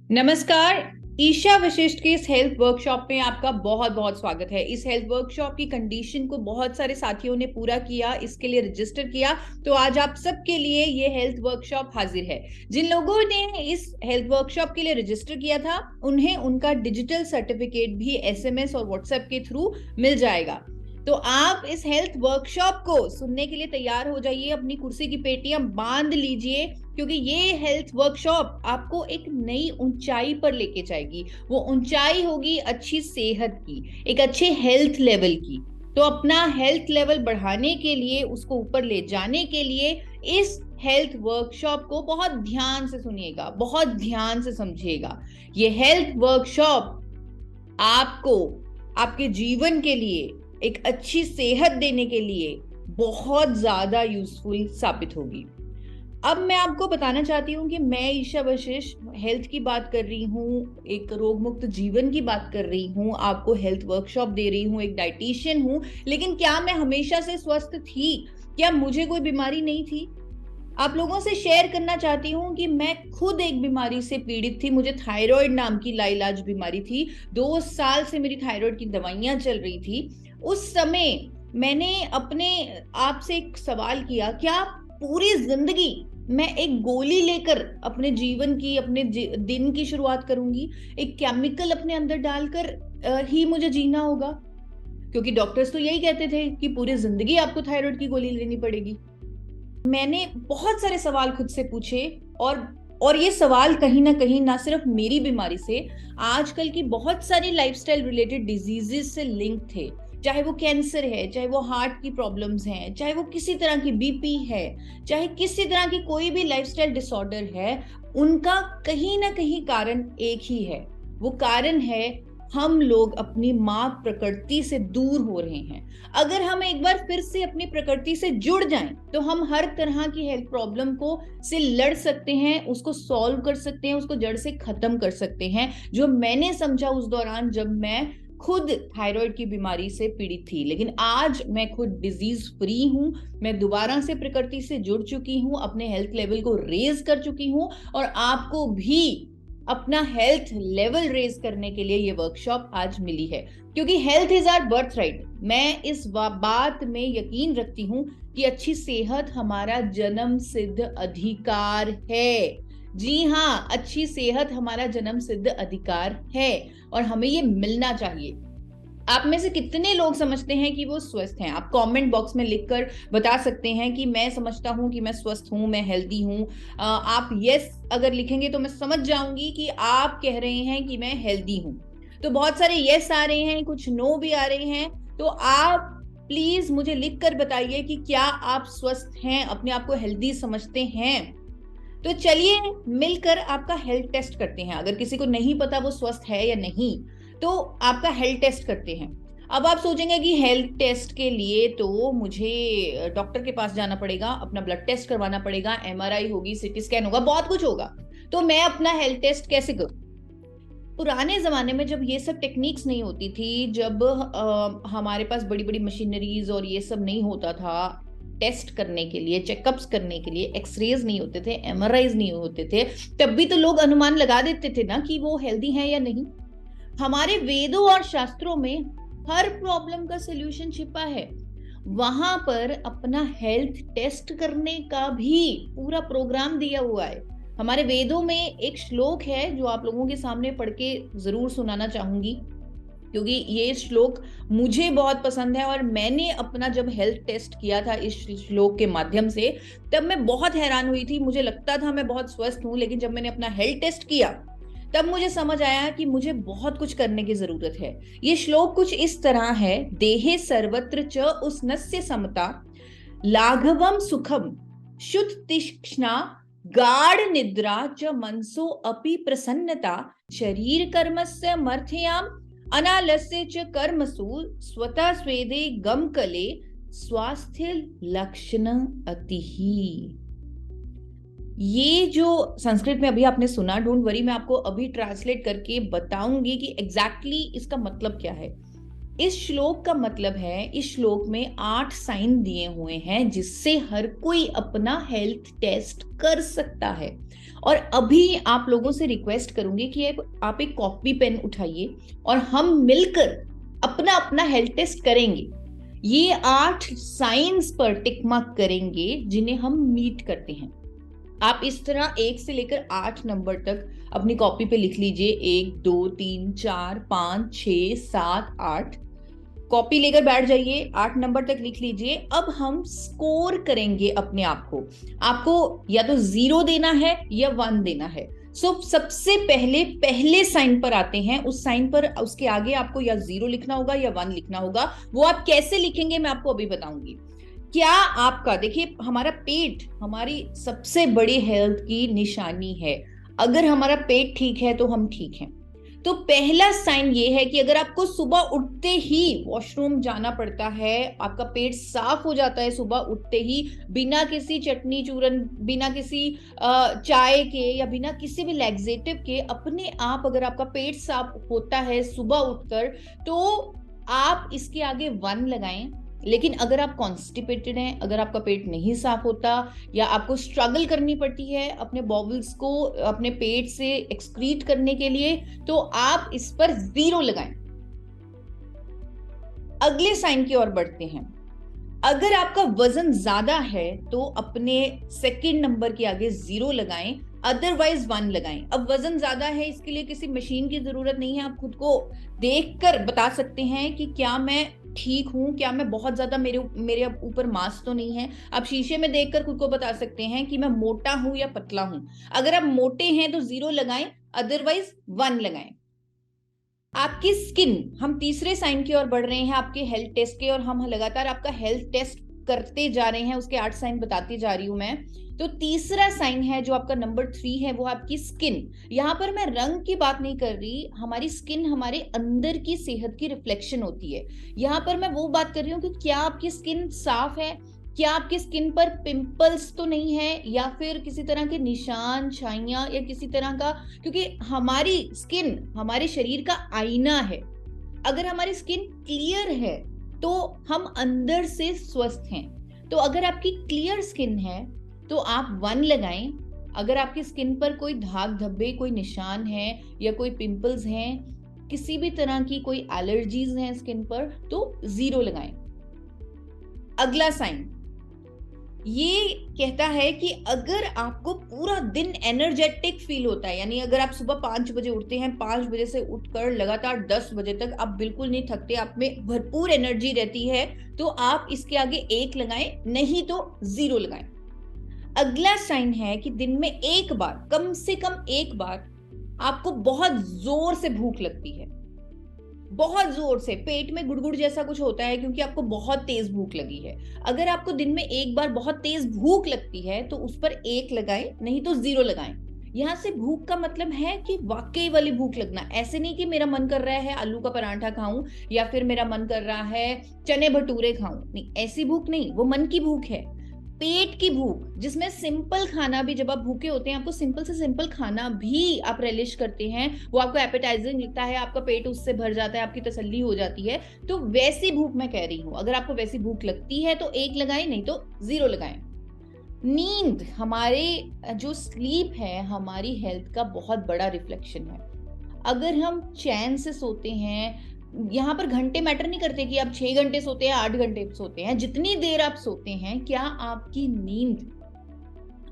नमस्कार। ईशा वशिष्ठ के इस हेल्थ वर्कशॉप में आपका बहुत बहुत स्वागत है। इस हेल्थ वर्कशॉप की कंडीशन को बहुत सारे साथियों ने पूरा किया, इसके लिए रजिस्टर किया, तो आज आप सबके लिए ये हेल्थ वर्कशॉप हाजिर है। जिन लोगों ने इस हेल्थ वर्कशॉप के लिए रजिस्टर किया था उन्हें उनका डिजिटल सर्टिफिकेट भी एसएमएस और व्हाट्सएप के थ्रू मिल जाएगा। तो आप इस हेल्थ वर्कशॉप को सुनने के लिए तैयार हो जाइए, अपनी कुर्सी की पेटियां बांध लीजिए, क्योंकि ये हेल्थ वर्कशॉप आपको एक नई ऊंचाई पर लेके जाएगी। वो ऊंचाई होगी अच्छी सेहत की, एक अच्छे हेल्थ लेवल की। तो अपना हेल्थ लेवल बढ़ाने के लिए, उसको ऊपर ले जाने के लिए इस हेल्थ वर्कशॉप को बहुत ध्यान से सुनिएगा, बहुत ध्यान से समझिएगा। ये हेल्थ वर्कशॉप आपको आपके जीवन के लिए, एक अच्छी सेहत देने के लिए बहुत ज्यादा यूजफुल साबित होगी। अब मैं आपको बताना चाहती हूँ कि मैं ईशा वशिष्ठ हेल्थ की बात कर रही हूँ, एक रोग मुक्त जीवन की बात कर रही हूँ, आपको हेल्थ वर्कशॉप दे रही हूँ, एक डाइटिशियन हूँ। लेकिन क्या मैं हमेशा से स्वस्थ थी? क्या मुझे कोई बीमारी नहीं थी? आप लोगों से शेयर करना चाहती हूँ कि मैं खुद एक बीमारी से पीड़ित थी। मुझे थायराइड नाम की लाइलाज बीमारी थी। 2 साल से मेरी थायराइड की दवाइयां चल रही थी। उस समय मैंने अपने आप से एक सवाल किया, क्या पूरी जिंदगी मैं एक गोली लेकर अपने जीवन की, अपने दिन की शुरुआत करूंगी? एक केमिकल अपने अंदर डालकर ही मुझे जीना होगा? क्योंकि डॉक्टर्स तो यही कहते थे कि पूरी जिंदगी आपको थायराइड की गोली लेनी पड़ेगी। मैंने बहुत सारे सवाल खुद से पूछे, और ये सवाल कहीं ना सिर्फ मेरी बीमारी से, आजकल की बहुत सारी लाइफस्टाइल रिलेटेड डिजीजेस से लिंक थे। चाहे वो कैंसर है, चाहे वो हार्ट की प्रॉब्लम्स हैं, चाहे वो किसी तरह की बीपी है, चाहे किसी तरह की कोई भी लाइफस्टाइल डिसऑर्डर है, उनका कहीं ना कहीं कारण एक ही है। वो कारण है, हम लोग अपनी माँ प्रकृति से दूर हो रहे हैं। अगर हम एक बार फिर से अपनी प्रकृति से जुड़ जाएं तो हम हर तरह की हेल्थ प्रॉब्लम को से लड़ सकते हैं, उसको सॉल्व कर सकते हैं, उसको जड़ से खत्म कर सकते हैं। जो मैंने समझा उस दौरान जब मैं खुद थायराइड की बीमारी से पीड़ित थी। लेकिन आज मैं खुद डिजीज फ्री हूं, मैं दोबारा से प्रकृति से जुड़ चुकी हूं, अपने हेल्थ लेवल को रेज कर चुकी हूं, और आपको भी अपना हेल्थ लेवल रेज करने के लिए ये वर्कशॉप आज मिली है। क्योंकि health is our birthright. मैं इस बात में यकीन रखती हूँ कि अच्छी सेहत हमारा जन्म सिद्ध अधिकार है। जी हाँ, अच्छी सेहत हमारा जन्म सिद्ध अधिकार है और हमें ये मिलना चाहिए। आप में से कितने लोग समझते हैं कि वो स्वस्थ हैं? आप कमेंट बॉक्स में लिखकर बता सकते हैं कि मैं समझता हूं कि मैं स्वस्थ हूं, मैं हेल्दी हूं। आप यस अगर लिखेंगे तो मैं समझ जाऊंगी कि आप कह रहे हैं कि मैं हेल्दी हूं। तो बहुत सारे यस आ रहे हैं, कुछ नो भी आ रहे हैं। तो आप प्लीज मुझे लिखकर बताइए कि क्या आप स्वस्थ हैं, अपने आप को हेल्दी समझते हैं। तो चलिए मिलकर आपका हेल्थ टेस्ट करते हैं। अगर किसी को नहीं पता वो स्वस्थ है या नहीं, तो आपका हेल्थ टेस्ट करते हैं। अब आप सोचेंगे कि हेल्थ टेस्ट के लिए तो मुझे डॉक्टर के पास जाना पड़ेगा, अपना ब्लड टेस्ट करवाना पड़ेगा, एमआरआई होगी, सीटी स्कैन होगा, बहुत कुछ होगा। तो मैं अपना हेल्थ टेस्ट कैसे करूं? पुराने जमाने में जब ये सब टेक्निक्स नहीं होती थी, जब हमारे पास बड़ी बड़ी मशीनरीज और ये सब नहीं होता था, टेस्ट करने के लिए, चेकअप्स करने के लिए एक्सरेज नहीं होते थे, एमआरआईज नहीं होते थे, तब भी तो लोग अनुमान लगा देते थे ना कि वो हेल्दी है या नहीं। हमारे वेदों और शास्त्रों में हर प्रॉब्लम का सलूशन छिपा है। वहां पर अपना हेल्थ टेस्ट करने का भी पूरा प्रोग्राम दिया हुआ है। हमारे वेदों में एक श्लोक है जो आप लोगों के सामने पढ़ के जरूर सुनाना चाहूंगी, क्योंकि ये श्लोक मुझे बहुत पसंद है। और मैंने अपना जब हेल्थ टेस्ट किया था इस श्लोक के माध्यम से, तब मैं बहुत हैरान हुई थी। मुझे लगता था मैं बहुत स्वस्थ हूं, लेकिन जब मैंने अपना हेल्थ टेस्ट किया तब मुझे समझ आया कि मुझे बहुत कुछ करने की जरूरत है। ये श्लोक कुछ इस तरह है, देहे सर्वत्र च उष्णस्य समता, लाघवम सुखम शुद्ध तीक्ष्णा, गाढ़ निद्रा च मनसो अपि प्रसन्नता, शरीर कर्मस्य मर्थयाम, अनालस्य च कर्मसु, स्वतः स्वेदे गम कले, स्वास्थ्य लक्षण अतिही। ये जो संस्कृत में अभी आपने सुना, डोंट वरी, मैं आपको अभी ट्रांसलेट करके बताऊंगी कि एग्जैक्टली इसका मतलब क्या है। इस श्लोक का मतलब है, इस श्लोक में 8 साइन दिए हुए हैं जिससे हर कोई अपना हेल्थ टेस्ट कर सकता है। और अभी आप लोगों से रिक्वेस्ट करूंगी कि आप एक कॉपी पेन उठाइए और हम मिलकर अपना अपना हेल्थ टेस्ट करेंगे। ये 8 साइंस पर टिक मार्क करेंगे जिन्हें हम मीट करते हैं। आप इस तरह 1 से लेकर 8 नंबर तक अपनी कॉपी पे लिख लीजिए। 1 2 3 4 5 6 7 8। कॉपी लेकर बैठ जाइए, 8 नंबर तक लिख लीजिए। अब हम स्कोर करेंगे अपने आप को। आपको या तो 0 देना है या 1 देना है। सबसे पहले साइन पर आते हैं। उस साइन पर उसके आगे आपको या 0 लिखना होगा या 1 लिखना होगा। वो आप कैसे लिखेंगे मैं आपको अभी बताऊंगी। क्या आपका, देखिए, हमारा पेट हमारी सबसे बड़ी हेल्थ की निशानी है। अगर हमारा पेट ठीक है तो हम ठीक हैं। तो पहला साइन ये है कि अगर आपको सुबह उठते ही वॉशरूम जाना पड़ता है, आपका पेट साफ हो जाता है सुबह उठते ही, बिना किसी चटनी चूरन, बिना किसी चाय के या बिना किसी भी लैक्सेटिव के, अपने आप अगर आपका पेट साफ होता है सुबह उठकर, तो आप इसके आगे 1 लगाएं। लेकिन अगर आप कॉन्स्टिपेटेड हैं, अगर आपका पेट नहीं साफ होता या आपको स्ट्रगल करनी पड़ती है अपने बॉबल्स को अपने पेट से एक्सक्रीट करने के लिए, तो आप इस पर 0 लगाएं। अगले साइन की ओर बढ़ते हैं। अगर आपका वजन ज्यादा है तो अपने सेकंड नंबर के आगे 0 लगाएं, अदरवाइज 1 लगाएं। अब वजन ज्यादा है, इसके लिए किसी मशीन की जरूरत नहीं है। आप खुद को देखकर बता सकते हैं कि क्या मैं ठीक हूं, क्या मैं बहुत ज्यादा, मेरे ऊपर मांस तो नहीं है। आप शीशे में देखकर खुद को बता सकते हैं कि मैं मोटा हूं या पतला हूं। अगर आप मोटे हैं तो 0 लगाएं, अदरवाइज 1 लगाएं। आपकी स्किन, हम तीसरे साइन की ओर बढ़ रहे हैं आपके हेल्थ टेस्ट के, और हम लगातार आपका हेल्थ टेस्ट करते जा रहे हैं। उसके 8 साइन बताती जा रही हूं मैं। तो तीसरा साइन है जो आपका नंबर 3 है, वो आपकी स्किन। यहां पर मैं रंग की बात नहीं कर रही। हमारी स्किन हमारे अंदर की सेहत की रिफ्लेक्शन होती है। यहां पर मैं वो बात कर रही हूँ कि क्या आपकी स्किन साफ है, क्या आपकी स्किन पर पिंपल्स तो नहीं है, या फिर किसी तरह के निशान, छाइयां या किसी तरह का, क्योंकि हमारी स्किन हमारे शरीर का आईना है। अगर हमारी स्किन क्लियर है तो हम अंदर से स्वस्थ हैं। तो अगर आपकी क्लियर स्किन है तो आप 1 लगाएं। अगर आपकी स्किन पर कोई दाग धब्बे, कोई निशान है या कोई पिंपल्स हैं, किसी भी तरह की कोई एलर्जीज हैं स्किन पर, तो 0 लगाएं। अगला साइन ये कहता है कि अगर आपको पूरा दिन एनर्जेटिक फील होता है, यानी अगर आप सुबह 5 बजे उठते हैं, 5 बजे से उठकर लगातार 10 बजे तक आप बिल्कुल नहीं थकते, आप में भरपूर एनर्जी रहती है, तो आप इसके आगे 1 लगाएं, नहीं तो 0 लगाएं। अगला साइन है कि दिन में एक बार, कम से कम एक बार, आपको बहुत जोर से भूख लगती है। बहुत जोर से पेट में गुड़गुड़ जैसा कुछ होता है क्योंकि आपको बहुत तेज भूख लगी है। अगर आपको दिन में एक बार बहुत तेज भूख लगती है तो उस पर 1 लगाएं, नहीं तो 0 लगाएं। यहाँ से भूख का मतलब है कि वाकई वाली भूख लगना, ऐसे नहीं कि मेरा मन कर रहा है आलू का पराठा खाऊं या फिर मेरा मन कर रहा है चने भटूरे खाऊं, नहीं, ऐसी भूख नहीं। वो मन की भूख है, पेट की भूख, जिसमें सिंपल खाना भी, जब आप भूखे होते हैं आपको सिंपल से सिंपल खाना भी आप रेलिश करते हैं, वो आपको एपेटाइजिंग लगता है, आपका पेट उससे भर जाता है, आपकी तसल्ली हो जाती है। तो वैसी भूख मैं कह रही हूं। अगर आपको वैसी भूख लगती है तो 1 लगाएं, नहीं तो 0 लगाएं। नींद, हमारे जो स्लीप है हमारी हेल्थ का बहुत बड़ा रिफ्लेक्शन है। अगर हम चैन से सोते हैं, यहाँ पर घंटे मैटर नहीं करते कि आप 6 घंटे सोते हैं, 8 घंटे सोते हैं, जितनी देर आप सोते हैं, क्या आपकी नींद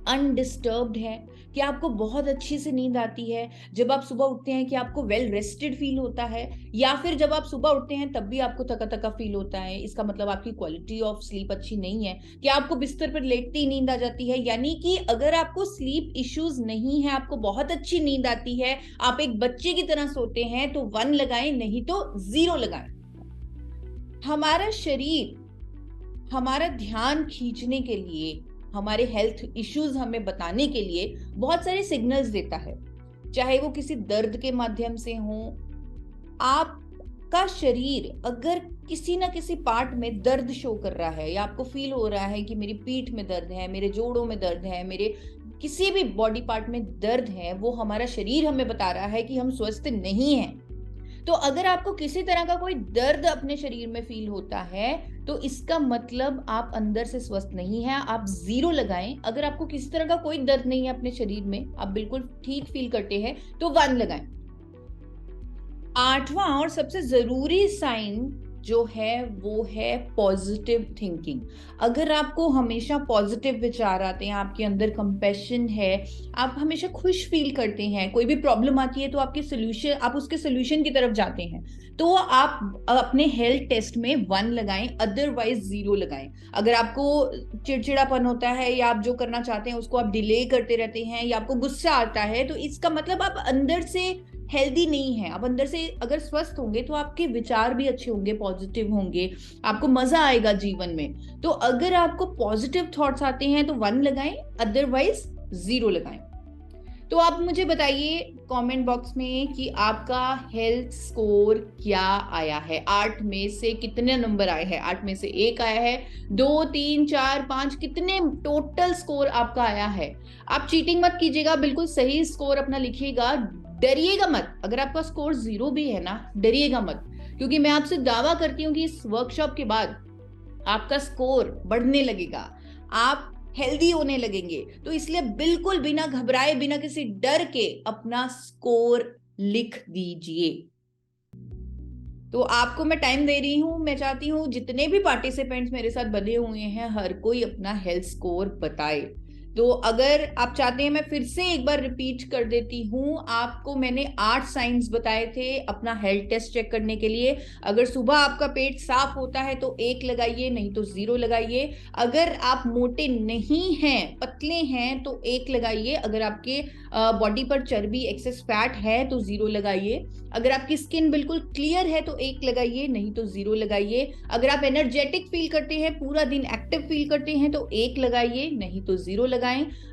अनडिस्टर्ब्ड है, क्या आपको बहुत अच्छी से नींद आती है, जब आप सुबह उठते हैं क्या आपको वेल रेस्टेड फील होता है, या फिर जब आप सुबह उठते हैं तब भी आपको थका थका फील होता है, इसका मतलब आपकी क्वालिटी ऑफ स्लीप अच्छी नहीं है। क्या आपको बिस्तर पर लेटते ही नींद आ जाती है? यानी कि अगर आपको स्लीप इश्यूज नहीं है, आपको बहुत अच्छी नींद आती है, आप एक बच्चे की तरह सोते हैं, तो 1 लगाएं, नहीं तो 0 लगाएं। हमारा शरीर हमारा ध्यान खींचने के लिए, हमारे हेल्थ इश्यूज हमें बताने के लिए बहुत सारे सिग्नल्स देता है, चाहे वो किसी दर्द के माध्यम से हो। आपका शरीर अगर किसी ना किसी पार्ट में दर्द शो कर रहा है, या आपको फील हो रहा है कि मेरी पीठ में दर्द है, मेरे जोड़ों में दर्द है, मेरे किसी भी बॉडी पार्ट में दर्द है, वो हमारा शरीर हमें बता रहा है कि हम स्वस्थ नहीं हैं। तो अगर आपको किसी तरह का कोई दर्द अपने शरीर में फील होता है तो इसका मतलब आप अंदर से स्वस्थ नहीं है, आप 0 लगाएं। अगर आपको किसी तरह का कोई दर्द नहीं है अपने शरीर में, आप बिल्कुल ठीक फील करते हैं, तो 1 लगाएं। 8वां और सबसे जरूरी साइन जो है वो है पॉजिटिव थिंकिंग। अगर आपको हमेशा पॉजिटिव विचार आते हैं, आपके अंदर कंपैशन है, आप हमेशा खुश फील करते हैं, कोई भी प्रॉब्लम आती है तो आप उसके सोल्यूशन की तरफ जाते हैं, तो आप अपने हेल्थ टेस्ट में 1 लगाएं, अदरवाइज 0 लगाएं। अगर आपको चिड़चिड़ापन होता है या आप जो करना चाहते हैं उसको आप डिले करते रहते हैं या आपको गुस्सा आता है, तो इसका मतलब आप अंदर से हेल्दी नहीं है। आप अंदर से अगर स्वस्थ होंगे तो आपके विचार भी अच्छे होंगे, पॉजिटिव होंगे, आपको मजा आएगा जीवन में। तो अगर आपको पॉजिटिव थॉट्स आते हैं तो 1 लगाएं, अदरवाइज 0 लगाएं। तो आप मुझे बताइए कमेंट बॉक्स में कि आपका हेल्थ स्कोर क्या आया है, 8 में से कितने नंबर आए हैं? 8 में से 1 आया है, 2, 3, 4, 5, कितने टोटल स्कोर आपका आया है? आप चीटिंग मत कीजिएगा, बिल्कुल सही स्कोर अपना लिखिएगा, डरिएगा मत। अगर आपका स्कोर 0 भी है ना, डरिएगा मत, क्योंकि मैं आपसे दावा करती हूँ कि इस वर्कशॉप के बाद आपका स्कोर बढ़ने लगेगा, आप हेल्दी होने लगेंगे। तो इसलिए बिल्कुल बिना घबराए, बिना किसी डर के अपना स्कोर लिख दीजिए। तो आपको मैं टाइम दे रही हूं, मैं चाहती हूं जितने भी पार्टिसिपेंट्स मेरे साथ बने हुए हैं हर कोई अपना हेल्थ स्कोर बताए। तो अगर आप चाहते हैं मैं फिर से एक बार रिपीट कर देती हूं, आपको मैंने 8 साइंस बताए थे अपना हेल्थ टेस्ट चेक करने के लिए। अगर सुबह आपका पेट साफ होता है तो 1 लगाइए, नहीं तो 0 लगाइए। अगर आप मोटे नहीं हैं, पतले हैं, तो 1 लगाइए। अगर आपके बॉडी पर चर्बी, एक्सेस फैट है तो 0 लगाइए। अगर आपकी स्किन बिल्कुल क्लियर है तो 1 लगाइए, नहीं तो 0 लगाइए। अगर आप एनर्जेटिक फील करते हैं, पूरा दिन एक्टिव फील करते हैं, तो 1 लगाइए, नहीं तो 0 लगाइए।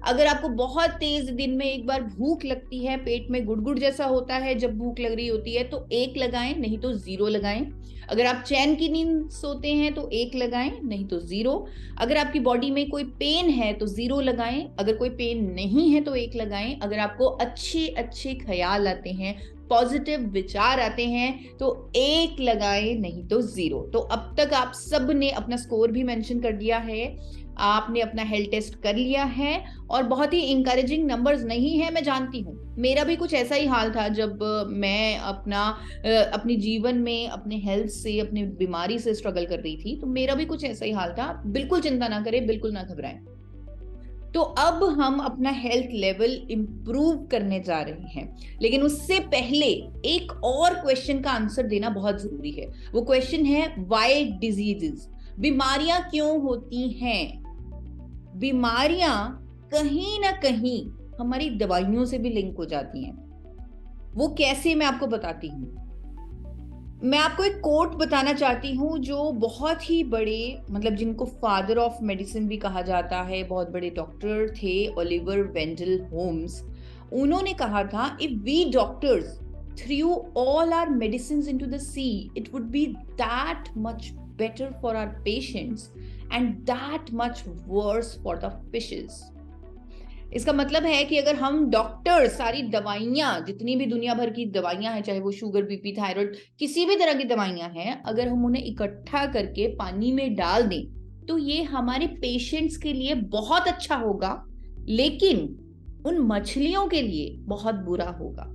अगर आपको बहुत तेज दिन में एक बार भूख लगती है, पेट में गुड़गुड़ जैसा होता है जब भूख लग रही होती है, तो 1 लगाएं, नहीं तो 0 लगाएं। अगर आप चैन की नींद सोते हैं तो 1 लगाएं, नहीं तो 0। अगर आपकी बॉडी में कोई पेन है तो 0 लगाएं, अगर कोई पेन नहीं है तो 1 लगाएं। अगर आपको अच्छे अच्छे ख्याल आते हैं, पॉजिटिव विचार आते हैं, तो 1 लगाएं, नहीं तो 0। तो अब तक आप सब ने अपना स्कोर भी मेंशन कर दिया है, आपने अपना हेल्थ टेस्ट कर लिया है, और बहुत ही इंकरेजिंग नंबर्स नहीं है, मैं जानती हूँ। मेरा भी कुछ ऐसा ही हाल था जब मैं अपनी जीवन में अपने हेल्थ से, अपनी बीमारी से स्ट्रगल कर रही थी, तो मेरा भी कुछ ऐसा ही हाल था। बिल्कुल चिंता ना करें, बिल्कुल ना घबराएं। तो अब हम अपना हेल्थ लेवल इंप्रूव करने जा रहे हैं, लेकिन उससे पहले एक और क्वेश्चन का आंसर देना बहुत जरूरी है। वो क्वेश्चन है व्हाई डिजीजेस, बीमारियां क्यों होती हैं? बीमारियां कहीं ना कहीं हमारी दवाइयों से भी लिंक हो जाती हैं। वो कैसे, मैं आपको बताती हूँ। मैं आपको एक कोट बताना चाहती हूँ जो बहुत ही बड़े, मतलब जिनको फादर ऑफ मेडिसिन भी कहा जाता है, बहुत बड़े डॉक्टर थे, ओलिवर वेंडल होम्स। उन्होंने कहा था, if we doctors threw all our medicines into the sea, it would be that much better for our patients and that much worse for the fishes. इसका मतलब है कि अगर हम डॉक्टर सारी दवाइयां, जितनी भी दुनिया भर की दवाइयां हैं, चाहे वो शुगर, बीपी, थायराइड, किसी भी तरह की दवाइयां हैं, अगर हम उन्हें इकट्ठा करके पानी में डाल दें तो ये हमारे पेशेंट्स के लिए बहुत अच्छा होगा, लेकिन उन मछलियों के लिए बहुत बुरा होगा।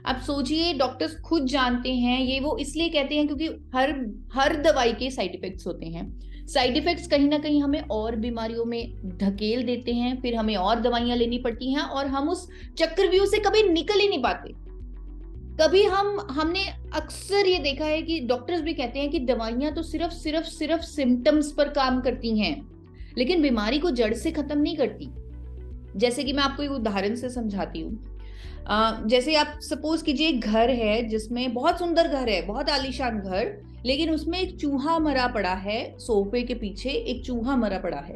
आप सोचिए, डॉक्टर्स खुद जानते हैं, ये वो इसलिए कहते हैं क्योंकि हर दवाई के साइड इफेक्ट्स होते हैं। साइड इफेक्ट्स कहीं ना कहीं हमें और बीमारियों में धकेल देते हैं, फिर हमें और दवाइयां लेनी पड़ती हैं, और हम उस चक्रव्यूह से कभी निकल ही नहीं पाते। कभी हमने अक्सर ये देखा है कि डॉक्टर्स भी कहते हैं कि दवाइयां तो सिर्फ सिम्टम्स पर काम करती हैं, लेकिन बीमारी को जड़ से खत्म नहीं करती। जैसे कि मैं आपको एक उदाहरण से समझाती हूँ। जैसे आप सपोज कीजिए, एक घर है जिसमें बहुत सुंदर घर है, बहुत आलीशान घर, लेकिन उसमें एक चूहा मरा पड़ा है, सोफे के पीछे एक चूहा मरा पड़ा है।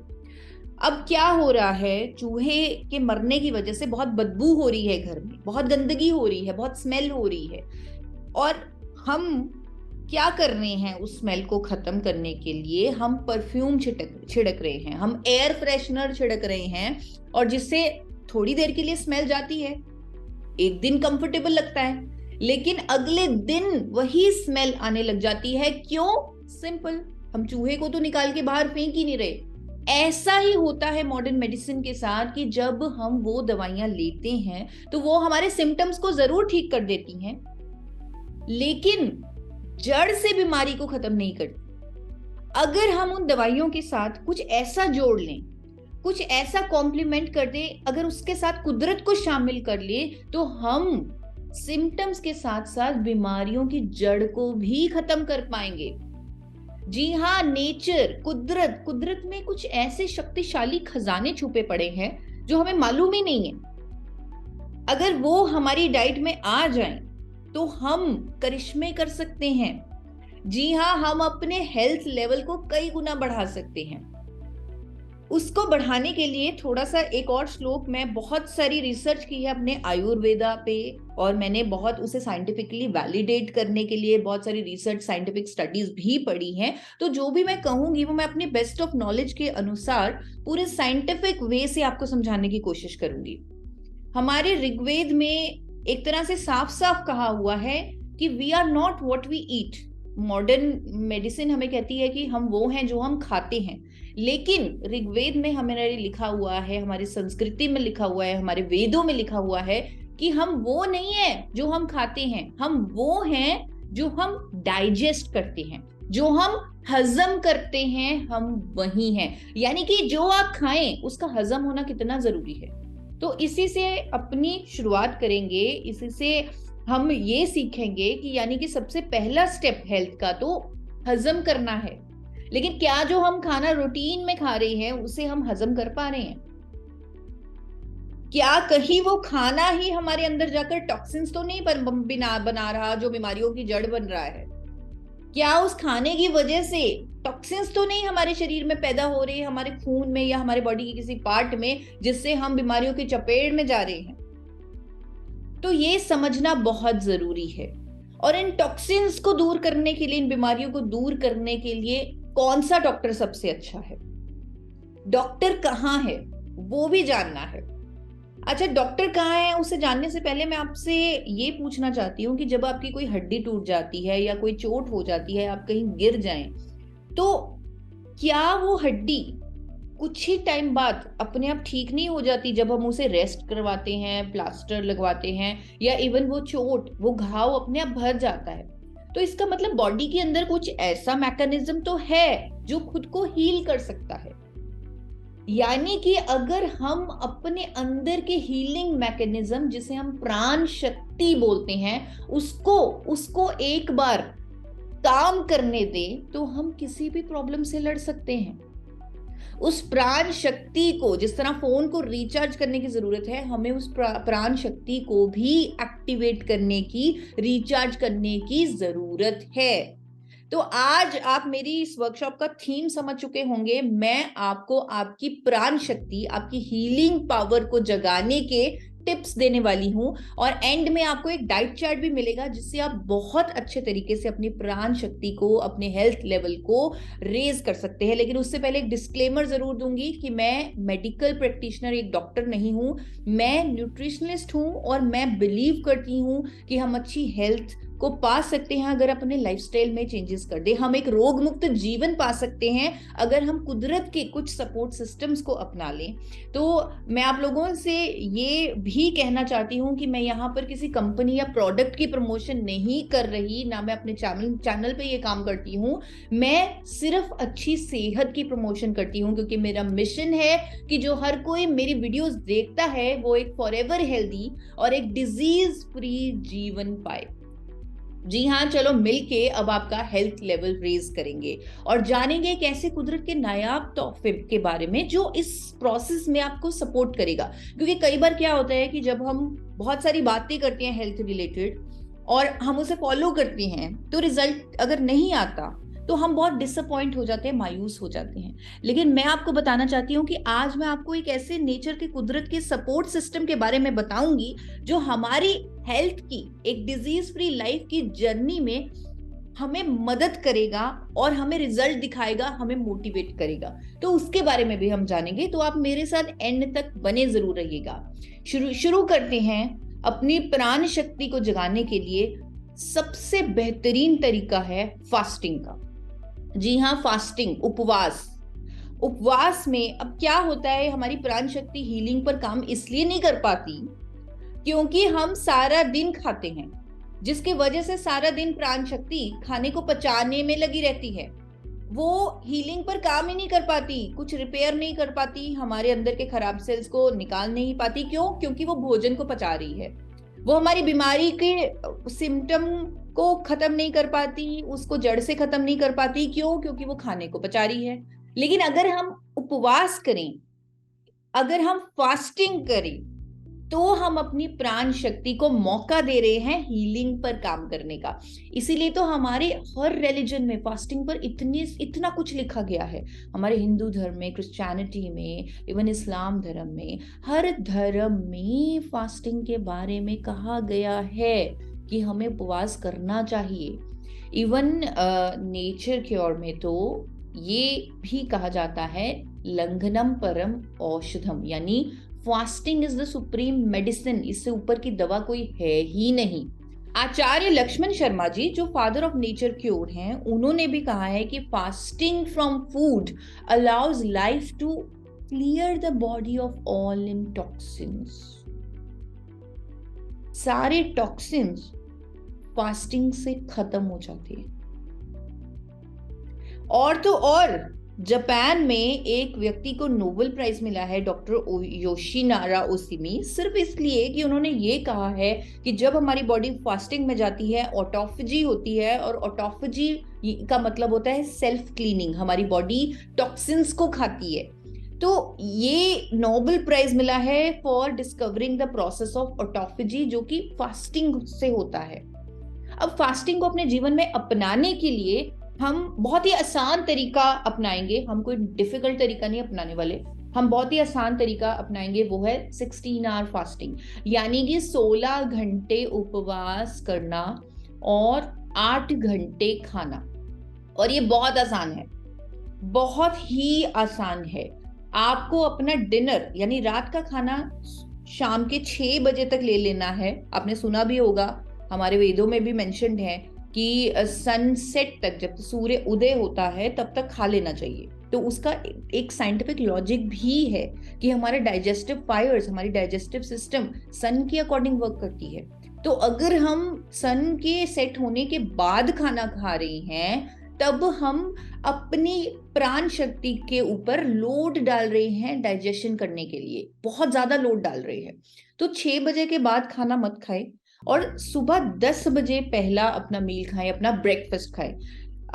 अब क्या हो रहा है, चूहे के मरने की वजह से बहुत बदबू हो रही है घर में, बहुत गंदगी हो रही है, बहुत स्मेल हो रही है, और हम क्या कर रहे हैं उस स्मेल को खत्म करने के लिए? हम परफ्यूम छिड़क रहे हैं, हम एयर फ्रेशनर छिड़क रहे हैं, और जिससे थोड़ी देर के लिए स्मेल जाती है, एक दिन कंफर्टेबल लगता है, लेकिन अगले दिन वही स्मेल आने लग जाती है। क्यों? सिंपल, हम चूहे को तो निकाल के बाहर फेंक ही नहीं रहे। ऐसा ही होता है मॉडर्न मेडिसिन के साथ कि जब हम वो दवाइयां लेते हैं तो वो हमारे सिम्टम्स को जरूर ठीक कर देती हैं, लेकिन जड़ से बीमारी को खत्म नहीं करती। अगर हम उन दवाइयों के साथ कुछ ऐसा जोड़ लें, कुछ ऐसा कॉम्प्लीमेंट कर दे, अगर उसके साथ कुदरत को शामिल कर ले, तो हम सिम्टम्स के साथ साथ बीमारियों की जड़ को भी खत्म कर पाएंगे। जी हाँ, नेचर, कुदरत में कुछ ऐसे शक्तिशाली खजाने छुपे पड़े हैं जो हमें मालूम ही नहीं है। अगर वो हमारी डाइट में आ जाएं तो हम करिश्मे कर सकते हैं। जी हाँ, हम अपने हेल्थ लेवल को कई गुना बढ़ा सकते हैं। उसको बढ़ाने के लिए थोड़ा सा एक और श्लोक, मैं बहुत सारी रिसर्च की है अपने आयुर्वेदा पे, और मैंने बहुत उसे साइंटिफिकली वैलिडेट करने के लिए बहुत सारी रिसर्च, साइंटिफिक स्टडीज भी पढ़ी हैं। तो जो भी मैं कहूंगी वो मैं अपने बेस्ट ऑफ नॉलेज के अनुसार पूरे साइंटिफिक वे से आपको समझाने की कोशिश करूंगी। हमारे ऋग्वेद में एक तरह से साफ साफ कहा हुआ है कि we are not what we eat. Modern medicine हमें कहती है कि हम वो हैं जो हम खाते हैं, लेकिन ऋग्वेद में हमारे लिखा हुआ है, हमारी संस्कृति में लिखा हुआ है, हमारे वेदों में लिखा हुआ है कि हम वो नहीं है जो हम खाते हैं, हम वो हैं जो हम डाइजेस्ट करते हैं, जो हम हजम करते हैं, हम वही हैं। यानी कि जो आप खाएं उसका हजम होना कितना जरूरी है। तो इसी से अपनी शुरुआत करेंगे, इसी से हम ये सीखेंगे कि यानी कि सबसे पहला स्टेप हेल्थ का तो हजम करना है। लेकिन क्या जो हम खाना रूटीन में खा रहे हैं उसे हम हजम कर पा रहे हैं? क्या कहीं वो खाना ही हमारे अंदर जाकर टॉक्सिन्स तो नहीं बना रहा जो बीमारियों की जड़ बन रहा है? क्या उस खाने की वजह से टॉक्सिन्स तो नहीं हमारे शरीर में पैदा हो रहे हैं, हमारे खून में या हमारे बॉडी के किसी पार्ट में, जिससे हम बीमारियों की चपेट में जा रहे हैं? तो ये समझना बहुत जरूरी है। और इन टॉक्सिन्स को दूर करने के लिए, इन बीमारियों को दूर करने के लिए कौन सा डॉक्टर सबसे अच्छा है, डॉक्टर कहाँ है, वो भी जानना है। अच्छा, डॉक्टर कहाँ है उसे जानने से पहले मैं आपसे ये पूछना चाहती हूँ कि जब आपकी कोई हड्डी टूट जाती है या कोई चोट हो जाती है, आप कहीं गिर जाएं, तो क्या वो हड्डी कुछ ही टाइम बाद अपने आप ठीक नहीं हो जाती जब हम उसे रेस्ट करवाते हैं, प्लास्टर लगवाते हैं, या इवन वो चोट, वो घाव अपने आप भर जाता है? तो इसका मतलब बॉडी के अंदर कुछ ऐसा मैकेनिज्म तो है जो खुद को हील कर सकता है। यानी कि अगर हम अपने अंदर के हीलिंग मैकेनिज्म, जिसे हम प्राण शक्ति बोलते हैं, उसको एक बार काम करने दें तो हम किसी भी प्रॉब्लम से लड़ सकते हैं। उस प्राण शक्ति को, जिस तरह फोन को रिचार्ज करने की जरूरत है, हमें उस प्राण शक्ति को भी एक्टिवेट करने की, रिचार्ज करने की जरूरत है। तो आज आप मेरी इस वर्कशॉप का थीम समझ चुके होंगे। मैं आपको आपकी प्राण शक्ति, आपकी हीलिंग पावर को जगाने के टिप्स देने वाली हूं, और एंड में आपको एक डाइट चार्ट भी मिलेगा जिससे आप बहुत अच्छे तरीके से अपनी प्राण शक्ति को, अपने हेल्थ लेवल को रेज कर सकते हैं। लेकिन उससे पहले एक डिस्क्लेमर जरूर दूंगी कि मैं मेडिकल प्रैक्टिशनर, एक डॉक्टर नहीं हूं, मैं न्यूट्रिशनिस्ट हूं, और मैं बिलीव करती हूं कि हम अच्छी हेल्थ को पा सकते हैं अगर अपने लाइफस्टाइल में चेंजेस कर दे। हम एक रोग मुक्त जीवन पा सकते हैं अगर हम कुदरत के कुछ सपोर्ट सिस्टम्स को अपना लें। तो मैं आप लोगों से ये भी कहना चाहती हूँ कि मैं यहाँ पर किसी कंपनी या प्रोडक्ट की प्रमोशन नहीं कर रही, ना मैं अपने चैनल पे ये काम करती हूँ। मैं सिर्फ अच्छी सेहत की प्रमोशन करती हूँ, क्योंकि मेरा मिशन है कि जो हर कोई मेरी वीडियोस देखता है वो एक फॉरएवर हेल्दी और एक डिजीज फ्री जीवन पाए। जी हाँ, चलो मिलके अब आपका हेल्थ लेवल रेज करेंगे और जानेंगे कैसे कुदरत के नायाब तोहफे के बारे में जो इस प्रोसेस में आपको सपोर्ट करेगा। क्योंकि कई बार क्या होता है कि जब हम बहुत सारी बातें करते हैं हेल्थ रिलेटेड और हम उसे फॉलो करते हैं, तो रिजल्ट अगर नहीं आता तो हम बहुत डिसअपॉइंट हो जाते हैं, मायूस हो जाते हैं। लेकिन मैं आपको बताना चाहती हूँ कि आज मैं आपको एक ऐसे नेचर के, कुदरत के सपोर्ट सिस्टम के बारे में बताऊंगी जो हमारी हेल्थ की, एक डिजीज फ्री लाइफ की जर्नी में हमें मदद करेगा और हमें रिजल्ट दिखाएगा, हमें मोटिवेट करेगा। तो उसके बारे में भी हम जानेंगे, तो आप मेरे साथ एंड तक बने जरूर रहिएगा। शुरू करते हैं। अपनी प्राण शक्ति को जगाने के लिए सबसे बेहतरीन तरीका है फास्टिंग का। जी हाँ, फास्टिंग, उपवास। उपवास में अब क्या होता है, हमारी प्राण शक्ति हीलिंग पर काम इसलिए नहीं कर पाती क्योंकि हम सारा दिन खाते हैं, जिसकी वजह से सारा दिन प्राण शक्ति खाने को पचाने में लगी रहती है। वो हीलिंग पर काम ही नहीं कर पाती, कुछ रिपेयर नहीं कर पाती, हमारे अंदर के खराब सेल्स को निकाल नहीं पाती। क्यों? क्योंकि वो भोजन को पचा रही है, वो हमारी बीमारी के सिम्टम को खत्म नहीं कर पाती, उसको जड़ से खत्म नहीं कर पाती। क्यों? क्योंकि वो खाने को पचा रही है। लेकिन अगर हम उपवास करें, अगर हम फास्टिंग करें, तो हम अपनी प्राण शक्ति को मौका दे रहे हैं हीलिंग पर काम करने का। इसीलिए तो हमारे हर रिलीजन में फास्टिंग पर इतना कुछ लिखा गया है। हमारे हिंदू धर्म में, क्रिश्चियनिटी में, इवन इस्लाम धर्म में, हर धर्म में फास्टिंग के बारे में कहा गया है कि हमें उपवास करना चाहिए। इवन नेचर क्योर में तो ये भी कहा जाता है, लंघनम परम औषधम, यानी fasting is the supreme medicine, इससे ऊपर की दवा कोई है ही नहीं। आचार्य लक्ष्मण शर्मा जी, जो फादर ऑफ नेचर क्योर हैं, उन्होंने भी कहा है कि fasting from food allows life to clear the body of all in toxins. सारे टॉक्सिन्स फास्टिंग से खत्म हो जाते हैं। और तो और जापान में एक व्यक्ति को नोबेल प्राइज मिला है, डॉक्टर योशिनारा ओशिमी, सिर्फ इसलिए कि उन्होंने ये कहा है कि जब हमारी बॉडी फास्टिंग में जाती है, ऑटोफेजी होती है, और ऑटोफेजी का मतलब होता है सेल्फ क्लीनिंग, हमारी बॉडी टॉक्सिन्स को खाती है। तो ये नोबेल प्राइज मिला है for discovering the process of autophagy, जो कि फास्टिंग से होता है। अब फास्टिंग को अपने जीवन में अपनाने के लिए हम बहुत ही आसान तरीका अपनाएंगे, हम कोई डिफिकल्ट तरीका नहीं अपनाने वाले, हम बहुत ही आसान तरीका अपनाएंगे, वो है 16 आवर फास्टिंग, यानी कि 16 घंटे उपवास करना और 8 घंटे खाना। और ये बहुत आसान है, बहुत ही आसान है। आपको अपना डिनर यानी रात का खाना शाम के 6 बजे तक ले लेना है। आपने सुना भी होगा, हमारे वेदों में भी मेंशन्ड है कि सनसेट तक, जब सूर्य उदय होता है तब तक खा लेना चाहिए। तो उसका एक साइंटिफिक लॉजिक भी है कि हमारे डाइजेस्टिव फाइबर्स, हमारी डाइजेस्टिव सिस्टम सन के अकॉर्डिंग वर्क करती है। तो अगर हम सन के सेट होने के बाद खाना खा रहे हैं, तब हम अपनी प्राण शक्ति के ऊपर लोड डाल रहे हैं डाइजेशन करने के लिए, बहुत ज्यादा लोड डाल रहे हैं। तो 6 बजे के बाद खाना मत खाएं और सुबह 10 बजे पहला अपना मील खाएं, अपना ब्रेकफास्ट खाएं।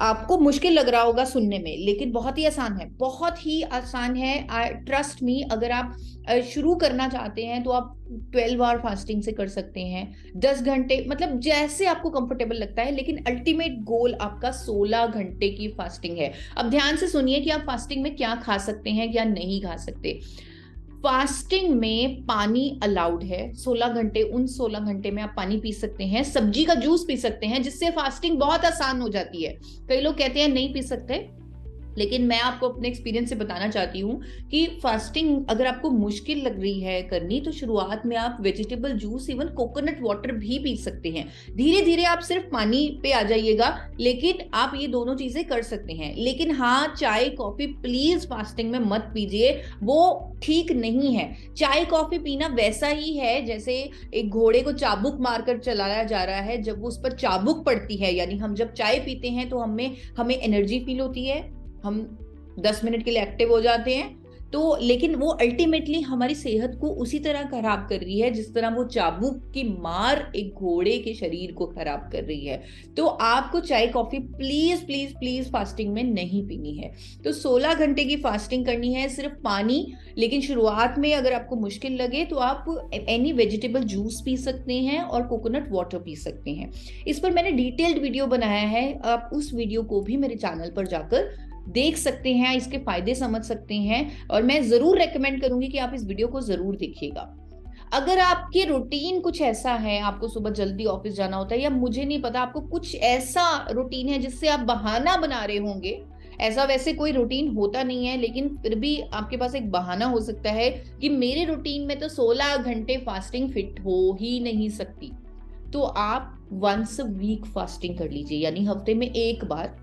आपको मुश्किल लग रहा होगा सुनने में, लेकिन बहुत ही आसान है, बहुत ही आसान है। ट्रस्ट मी, अगर आप शुरू करना चाहते हैं तो आप 12 आवर फास्टिंग से कर सकते हैं, 10 घंटे, मतलब जैसे आपको कंफर्टेबल लगता है। लेकिन अल्टीमेट गोल आपका 16 घंटे की फास्टिंग है। अब ध्यान से सुनिए कि आप फास्टिंग में क्या खा सकते हैं, क्या नहीं खा सकते। फास्टिंग में पानी अलाउड है 16 घंटे, उन 16 घंटे में आप पानी पी सकते हैं, सब्जी का जूस पी सकते हैं, जिससे फास्टिंग बहुत आसान हो जाती है। कई लोग कहते हैं नहीं पी सकते, लेकिन मैं आपको अपने एक्सपीरियंस से बताना चाहती हूँ कि फास्टिंग अगर आपको मुश्किल लग रही है करनी, तो शुरुआत में आप vegetable juice, even coconut water भी पी सकते हैं। धीरे धीरे आप सिर्फ पानी पे आ जाइएगा, लेकिन आप ये दोनों चीजें कर सकते हैं। लेकिन हाँ, चाय कॉफी प्लीज फास्टिंग में मत पीजिए, वो ठीक नहीं है। चाय कॉफी पीना वैसा ही है जैसे एक घोड़े को चाबुक मारकर चलाया जा रहा है। जब उस पर चाबुक पड़ती है, यानी हम जब चाय पीते हैं तो हमें एनर्जी फील होती है, हम 10 मिनट के लिए एक्टिव हो जाते हैं, तो लेकिन वो अल्टीमेटली हमारी सेहत को उसी तरह खराब कर रही है जिस तरह वो चाबुक की मार एक घोड़े के शरीर को खराब कर रही है। तो आपको चाय coffee please please please fasting में नहीं पीनी है। तो 16 घंटे की फास्टिंग करनी है, सिर्फ पानी। लेकिन शुरुआत में अगर आपको मुश्किल लगे तो आप एनी वेजिटेबल जूस पी सकते हैं और कोकोनट वाटर पी सकते हैं। इस पर मैंने डिटेल्ड वीडियो बनाया है, आप उस वीडियो को भी मेरे चैनल पर जाकर देख सकते हैं, इसके फायदे समझ सकते हैं। और मैं जरूर रेकमेंड करूंगी कि आप इस वीडियो को जरूर देखिएगा। अगर आपकी रूटीन कुछ ऐसा है, आपको सुबह जल्दी ऑफिस जाना होता है, या मुझे नहीं पता आपको कुछ ऐसा रूटीन है जिससे आप बहाना बना रहे होंगे, ऐसा वैसे कोई रूटीन होता नहीं है, लेकिन फिर भी आपके पास एक बहाना हो सकता है कि मेरे रूटीन में तो 16 घंटे फास्टिंग फिट हो ही नहीं सकती। तो आप वंस अ वीक फास्टिंग कर लीजिए, यानी हफ्ते में एक बार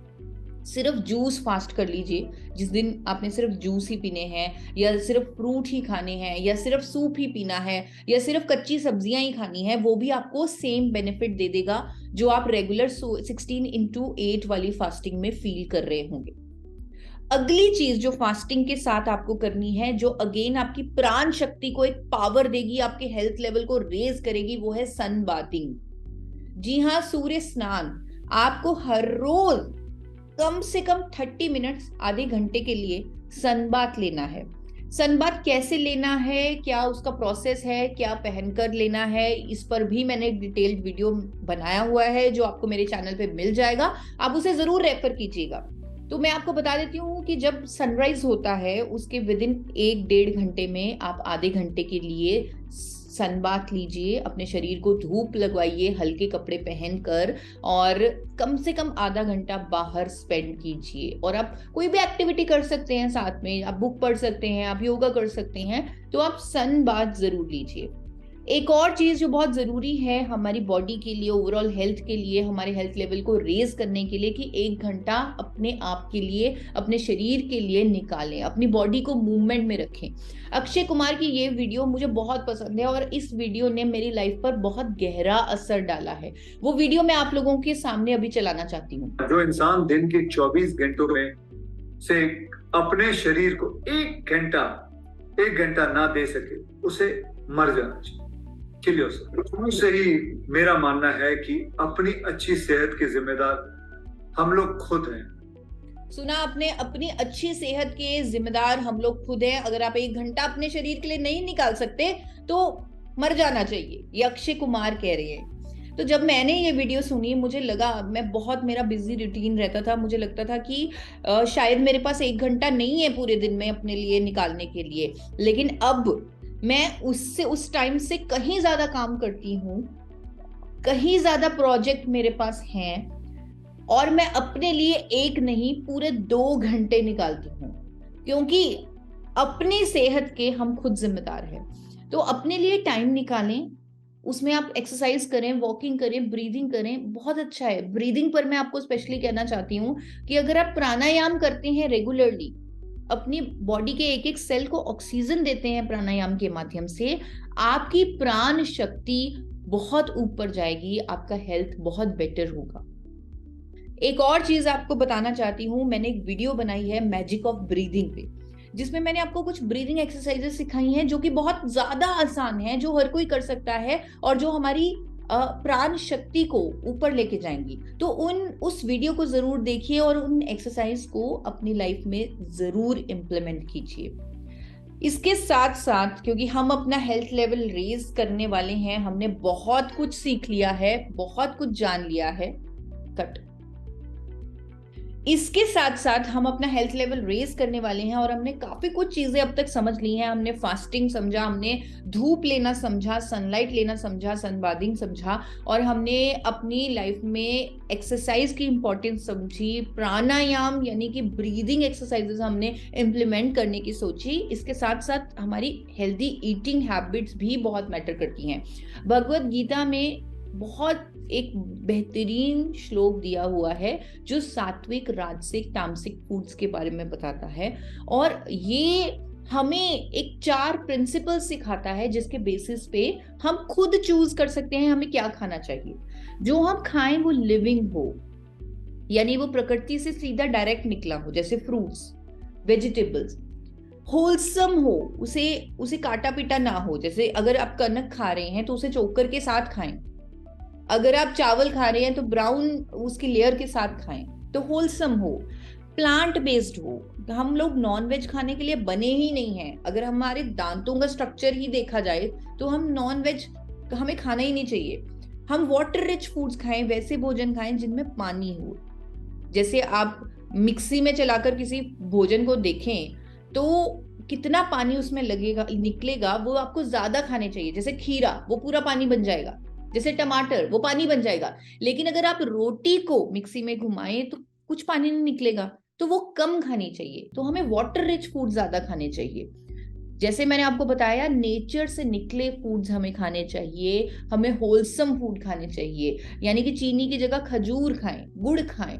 सिर्फ जूस फास्ट कर लीजिए। जिस दिन आपने सिर्फ जूस ही पीने हैं, या सिर्फ फ्रूट ही खाने हैं, या सिर्फ सूप ही पीना है, या सिर्फ कच्ची सब्जियां ही खानी है, वो भी आपको सेम बेनिफिट दे देगा जो आप रेगुलर 16x8 वाली फास्टिंग में फील कर रहे होंगे। अगली चीज जो फास्टिंग के साथ आपको करनी है, जो अगेन आपकी प्राण शक्ति को एक पावर देगी, आपके हेल्थ लेवल को रेज करेगी, वो है सन बाथिंग। जी हाँ, सूर्य स्नान। आपको हर रोज कम से कम 30 मिनट्स, आधे घंटे के लिए सनबाथ लेना है। सनबाथ कैसे लेना है, क्या उसका प्रोसेस है, क्या पहनकर लेना है, इस पर भी मैंने एक डिटेल्ड वीडियो बनाया हुआ है जो आपको मेरे चैनल पे मिल जाएगा, आप उसे जरूर रेफर कीजिएगा। तो मैं आपको बता देती हूँ कि जब सनराइज होता है उसके विद इन 1-1.5 घंटे में आप आधे घंटे के लिए सनबाथ लीजिए, अपने शरीर को धूप लगवाइए हल्के कपड़े पहनकर, और कम से कम आधा घंटा बाहर स्पेंड कीजिए। और आप कोई भी एक्टिविटी कर सकते हैं साथ में, आप बुक पढ़ सकते हैं, आप योगा कर सकते हैं, तो आप सन बाथ जरूर लीजिए। एक और चीज जो बहुत जरूरी है हमारी बॉडी के लिए, ओवरऑल हेल्थ के लिए, हमारे हेल्थ लेवल को रेज करने के लिए, कि 1 घंटा अपने आप के लिए, अपने शरीर के लिए निकालें, अपनी बॉडी को मूवमेंट में रखें। अक्षय कुमार की ये वीडियो मुझे बहुत पसंद है और इस वीडियो ने मेरी लाइफ पर बहुत गहरा असर डाला है। वो वीडियो मैं आप लोगों के सामने अभी चलाना चाहती हूँ। जो इंसान दिन के 24 घंटों में से अपने शरीर को 1 घंटा ना दे सके, उसे मर जाना चाहिए। शुरू से ही मेरा मानना है कि अपनी अच्छी सेहत के जिम्मेदार हम लोग खुद हैं। सुना आपने, अपनी अच्छी सेहत के जिम्मेदार हम लोग खुद हैं। अगर आप 1 घंटा अपने शरीर के लिए नहीं निकाल सकते तो मर जाना चाहिए, ये अक्षय कुमार कह रहे हैं। तो जब मैंने ये वीडियो सुनी, मुझे लगा, मेरा बिजी रूटीन रहता था, मुझे लगता था कि शायद मेरे पास 1 घंटा नहीं है पूरे दिन में अपने लिए निकालने के लिए, लेकिन अब मैं उस टाइम से कहीं ज्यादा काम करती हूँ, कहीं ज्यादा प्रोजेक्ट मेरे पास हैं, और मैं अपने लिए एक नहीं पूरे 2 घंटे निकालती हूँ, क्योंकि अपनी सेहत के हम खुद जिम्मेदार हैं। तो अपने लिए टाइम निकालें, उसमें आप एक्सरसाइज करें, वॉकिंग करें, ब्रीदिंग करें, बहुत अच्छा है। ब्रीदिंग पर मैं आपको स्पेशली कहना चाहती हूँ कि अगर आप प्राणायाम करते हैं रेगुलरली, अपनी बॉडी के एक एक सेल को ऑक्सीजन देते हैं प्राणायाम के माध्यम से, आपकी प्राण शक्ति बहुत ऊपर जाएगी, आपका हेल्थ बहुत बेटर होगा। एक और चीज आपको बताना चाहती हूँ, मैंने एक वीडियो बनाई है मैजिक ऑफ ब्रीदिंग पे, जिसमें मैंने आपको कुछ ब्रीदिंग एक्सरसाइजेस सिखाई हैं जो कि बहुत ज्यादा आसान है, जो हर कोई कर सकता है और जो हमारी प्राण शक्ति को ऊपर लेके जाएंगी। तो उस वीडियो को जरूर देखिए और उन एक्सरसाइज को अपनी लाइफ में जरूर इंप्लीमेंट कीजिए। इसके साथ साथ, क्योंकि हम अपना हेल्थ लेवल रेज करने वाले हैं, हमने बहुत कुछ सीख लिया है, बहुत कुछ जान लिया है, इसके साथ साथ हम अपना हेल्थ लेवल रेज करने वाले हैं और हमने काफी कुछ चीजें अब तक समझ ली हैं। हमने फास्टिंग समझा, हमने धूप लेना समझा, सनलाइट लेना समझा, सनबाथिंग समझा, और हमने अपनी लाइफ में एक्सरसाइज की इंपॉर्टेंस समझी, प्राणायाम यानी कि ब्रीदिंग एक्सरसाइजेस हमने इम्प्लीमेंट करने की सोची। इसके साथ साथ हमारी हेल्दी ईटिंग हैबिट्स भी बहुत मैटर करती हैं। भगवत गीता में बहुत एक बेहतरीन श्लोक दिया हुआ है जो सात्विक, राजसिक, तामसिक फूड्स के बारे में बताता है, और ये हमें एक 4 प्रिंसिपल सिखाता है जिसके बेसिस पे हम खुद चूज कर सकते हैं हमें क्या खाना चाहिए। जो हम खाएं वो लिविंग हो, यानी वो प्रकृति से सीधा डायरेक्ट निकला हो, जैसे फ्रूट्स, वेजिटेबल्स, होलसम हो, उसे काटा पीटा ना हो। जैसे अगर आप कनक खा रहे हैं तो उसे चोकर के साथ खाएं, अगर आप चावल खा रहे हैं तो ब्राउन उसकी लेयर के साथ खाएं, तो होलसम हो, प्लांट बेस्ड हो। हम लोग नॉन वेज खाने के लिए बने ही नहीं हैं। अगर हमारे दांतों का स्ट्रक्चर ही देखा जाए तो हम नॉन वेज हमें खाना ही नहीं चाहिए। हम वाटर रिच फूड्स खाएं, वैसे भोजन खाएं जिनमें पानी हो। जैसे आप मिक्सी में चलाकर किसी भोजन को देखें तो कितना पानी उसमें लगेगा, निकलेगा, वो आपको ज्यादा खाने चाहिए। जैसे खीरा, वो पूरा पानी बन जाएगा, जैसे टमाटर, वो पानी बन जाएगा। लेकिन अगर आप रोटी को मिक्सी में घुमाएं तो कुछ पानी नहीं निकलेगा, तो वो कम खानी चाहिए। तो हमें वाटर रिच फूड ज्यादा खाने चाहिए। जैसे मैंने आपको बताया, नेचर से निकले फूड्स हमें खाने चाहिए, हमें होलसम फूड खाने चाहिए, यानी कि चीनी की जगह खजूर खाएं, गुड़ खाएं,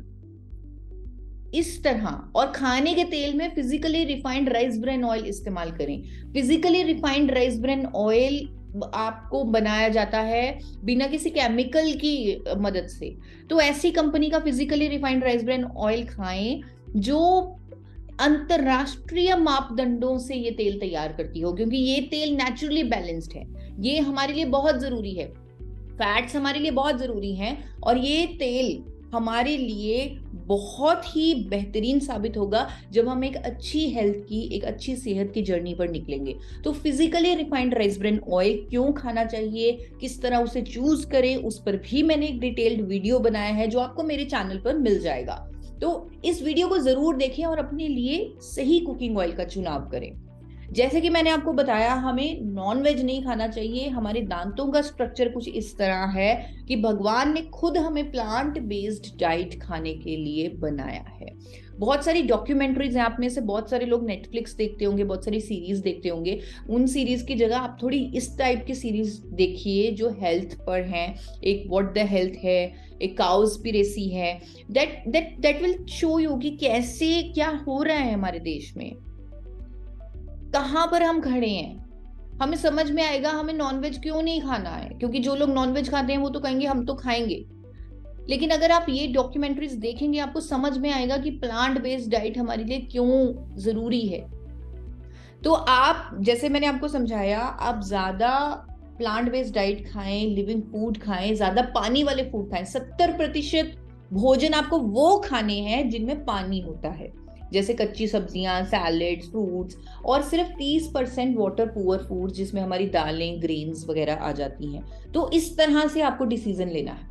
इस तरह। और खाने के तेल में physically refined rice bran oil इस्तेमाल करें। Physically refined rice bran oil आपको बनाया जाता है बिना किसी केमिकल की मदद से। तो ऐसी कंपनी का physically refined rice bran oil खाएं जो अंतरराष्ट्रीय मापदंडों से ये तेल तैयार करती हो, क्योंकि ये तेल नेचुरली बैलेंस्ड है। ये हमारे लिए बहुत जरूरी है, फैट्स हमारे लिए बहुत जरूरी हैं, और ये तेल हमारे लिए बहुत ही बेहतरीन साबित होगा जब हम एक अच्छी हेल्थ की, एक अच्छी सेहत की जर्नी पर निकलेंगे। तो physically refined rice bran oil क्यों खाना चाहिए, किस तरह उसे चूज करें, उस पर भी मैंने एक डिटेल्ड वीडियो बनाया है जो आपको मेरे चैनल पर मिल जाएगा। तो इस वीडियो को जरूर देखें और अपने लिए सही कुकिंग ऑयल का चुनाव करें। जैसे कि मैंने आपको बताया, हमें नॉन वेज नहीं खाना चाहिए। हमारे दांतों का स्ट्रक्चर कुछ इस तरह है कि भगवान ने खुद हमें प्लांट बेस्ड डाइट खाने के लिए बनाया है। बहुत सारी डॉक्यूमेंट्रीज हैं, आप में से बहुत सारे लोग नेटफ्लिक्स देखते होंगे, बहुत सारी सीरीज देखते होंगे। उन सीरीज की जगह आप थोड़ी इस टाइप की सीरीज देखिए जो हेल्थ पर हैं। एक व्हाट द हेल्थ है, एक काउस्पिरेसी है। दैट विल शो यू कि कैसे क्या हो रहा है हमारे देश में, कहां पर हम खड़े हैं। हमें समझ में आएगा हमें नॉनवेज क्यों नहीं खाना है, क्योंकि जो लोग नॉनवेज खाते हैं वो तो कहेंगे हम तो खाएंगे। लेकिन अगर आप ये डॉक्यूमेंट्रीज देखेंगे आपको समझ में आएगा कि प्लांट बेस्ड डाइट हमारे लिए क्यों जरूरी है। तो आप, जैसे मैंने आपको समझाया, आप ज्यादा प्लांट बेस्ड डाइट खाएं, लिविंग फूड खाएं, ज्यादा पानी वाले फूड खाएं। 70% भोजन आपको वो खाने हैं जिनमें पानी होता है, जैसे कच्ची सब्जियां, सैलेड्स, फ्रूट्स, और सिर्फ 30% वाटर पुअर फूड जिसमें हमारी दालें, ग्रेन्स वगैरह आ जाती हैं। तो इस तरह से आपको डिसीजन लेना है।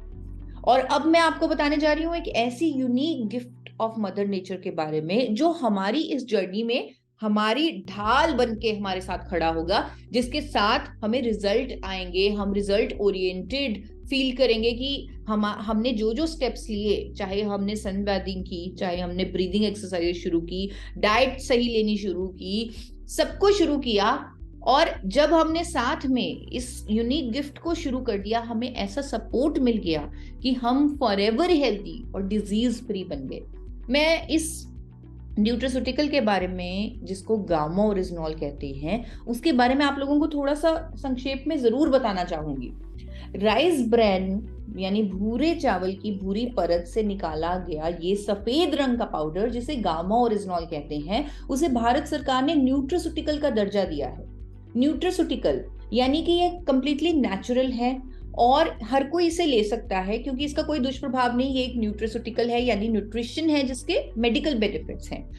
और अब मैं आपको बताने जा रही हूँ एक ऐसी unique gift of mother nature के बारे में जो हमारी इस जर्नी में हमारी ढाल बन के हमारे साथ खड़ा होगा, जिसके साथ हमें रिजल्ट आएंगे। हम रिजल्ट ओरिएंटेड फील करेंगे कि हमने जो जो स्टेप्स लिए, चाहे हमने सन बैथिंग की, चाहे हमने ब्रीदिंग एक्सरसाइज शुरू की, डाइट सही लेनी शुरू की, सब कुछ शुरू किया, और जब हमने साथ में इस यूनिक गिफ्ट को शुरू कर दिया, हमें ऐसा सपोर्ट मिल गया कि हम फॉरएवर हेल्दी और डिजीज फ्री बन गए। मैं इस न्यूट्रास्यूटिकल के बारे में, जिसको गामा ओरिजिनॉल कहते हैं, उसके बारे में आप लोगों को थोड़ा सा संक्षेप में जरूर बताना चाहूंगी। राइस ब्रेन यानी भूरे चावल की भूरी परत से निकाला गया ये सफेद रंग का पाउडर, जिसे गामा ओरिजिनॉल कहते हैं, उसे भारत सरकार ने न्यूट्रास्यूटिकल का दर्जा दिया है। न्यूट्रास्यूटिकल यानी कि ये कंप्लीटली नेचुरल है और हर कोई इसे ले सकता है, क्योंकि इसका कोई दुष्प्रभाव नहीं। ये एक न्यूट्रास्यूटिकल है यानी न्यूट्रिशन है जिसके मेडिकल बेनिफिट्स हैं।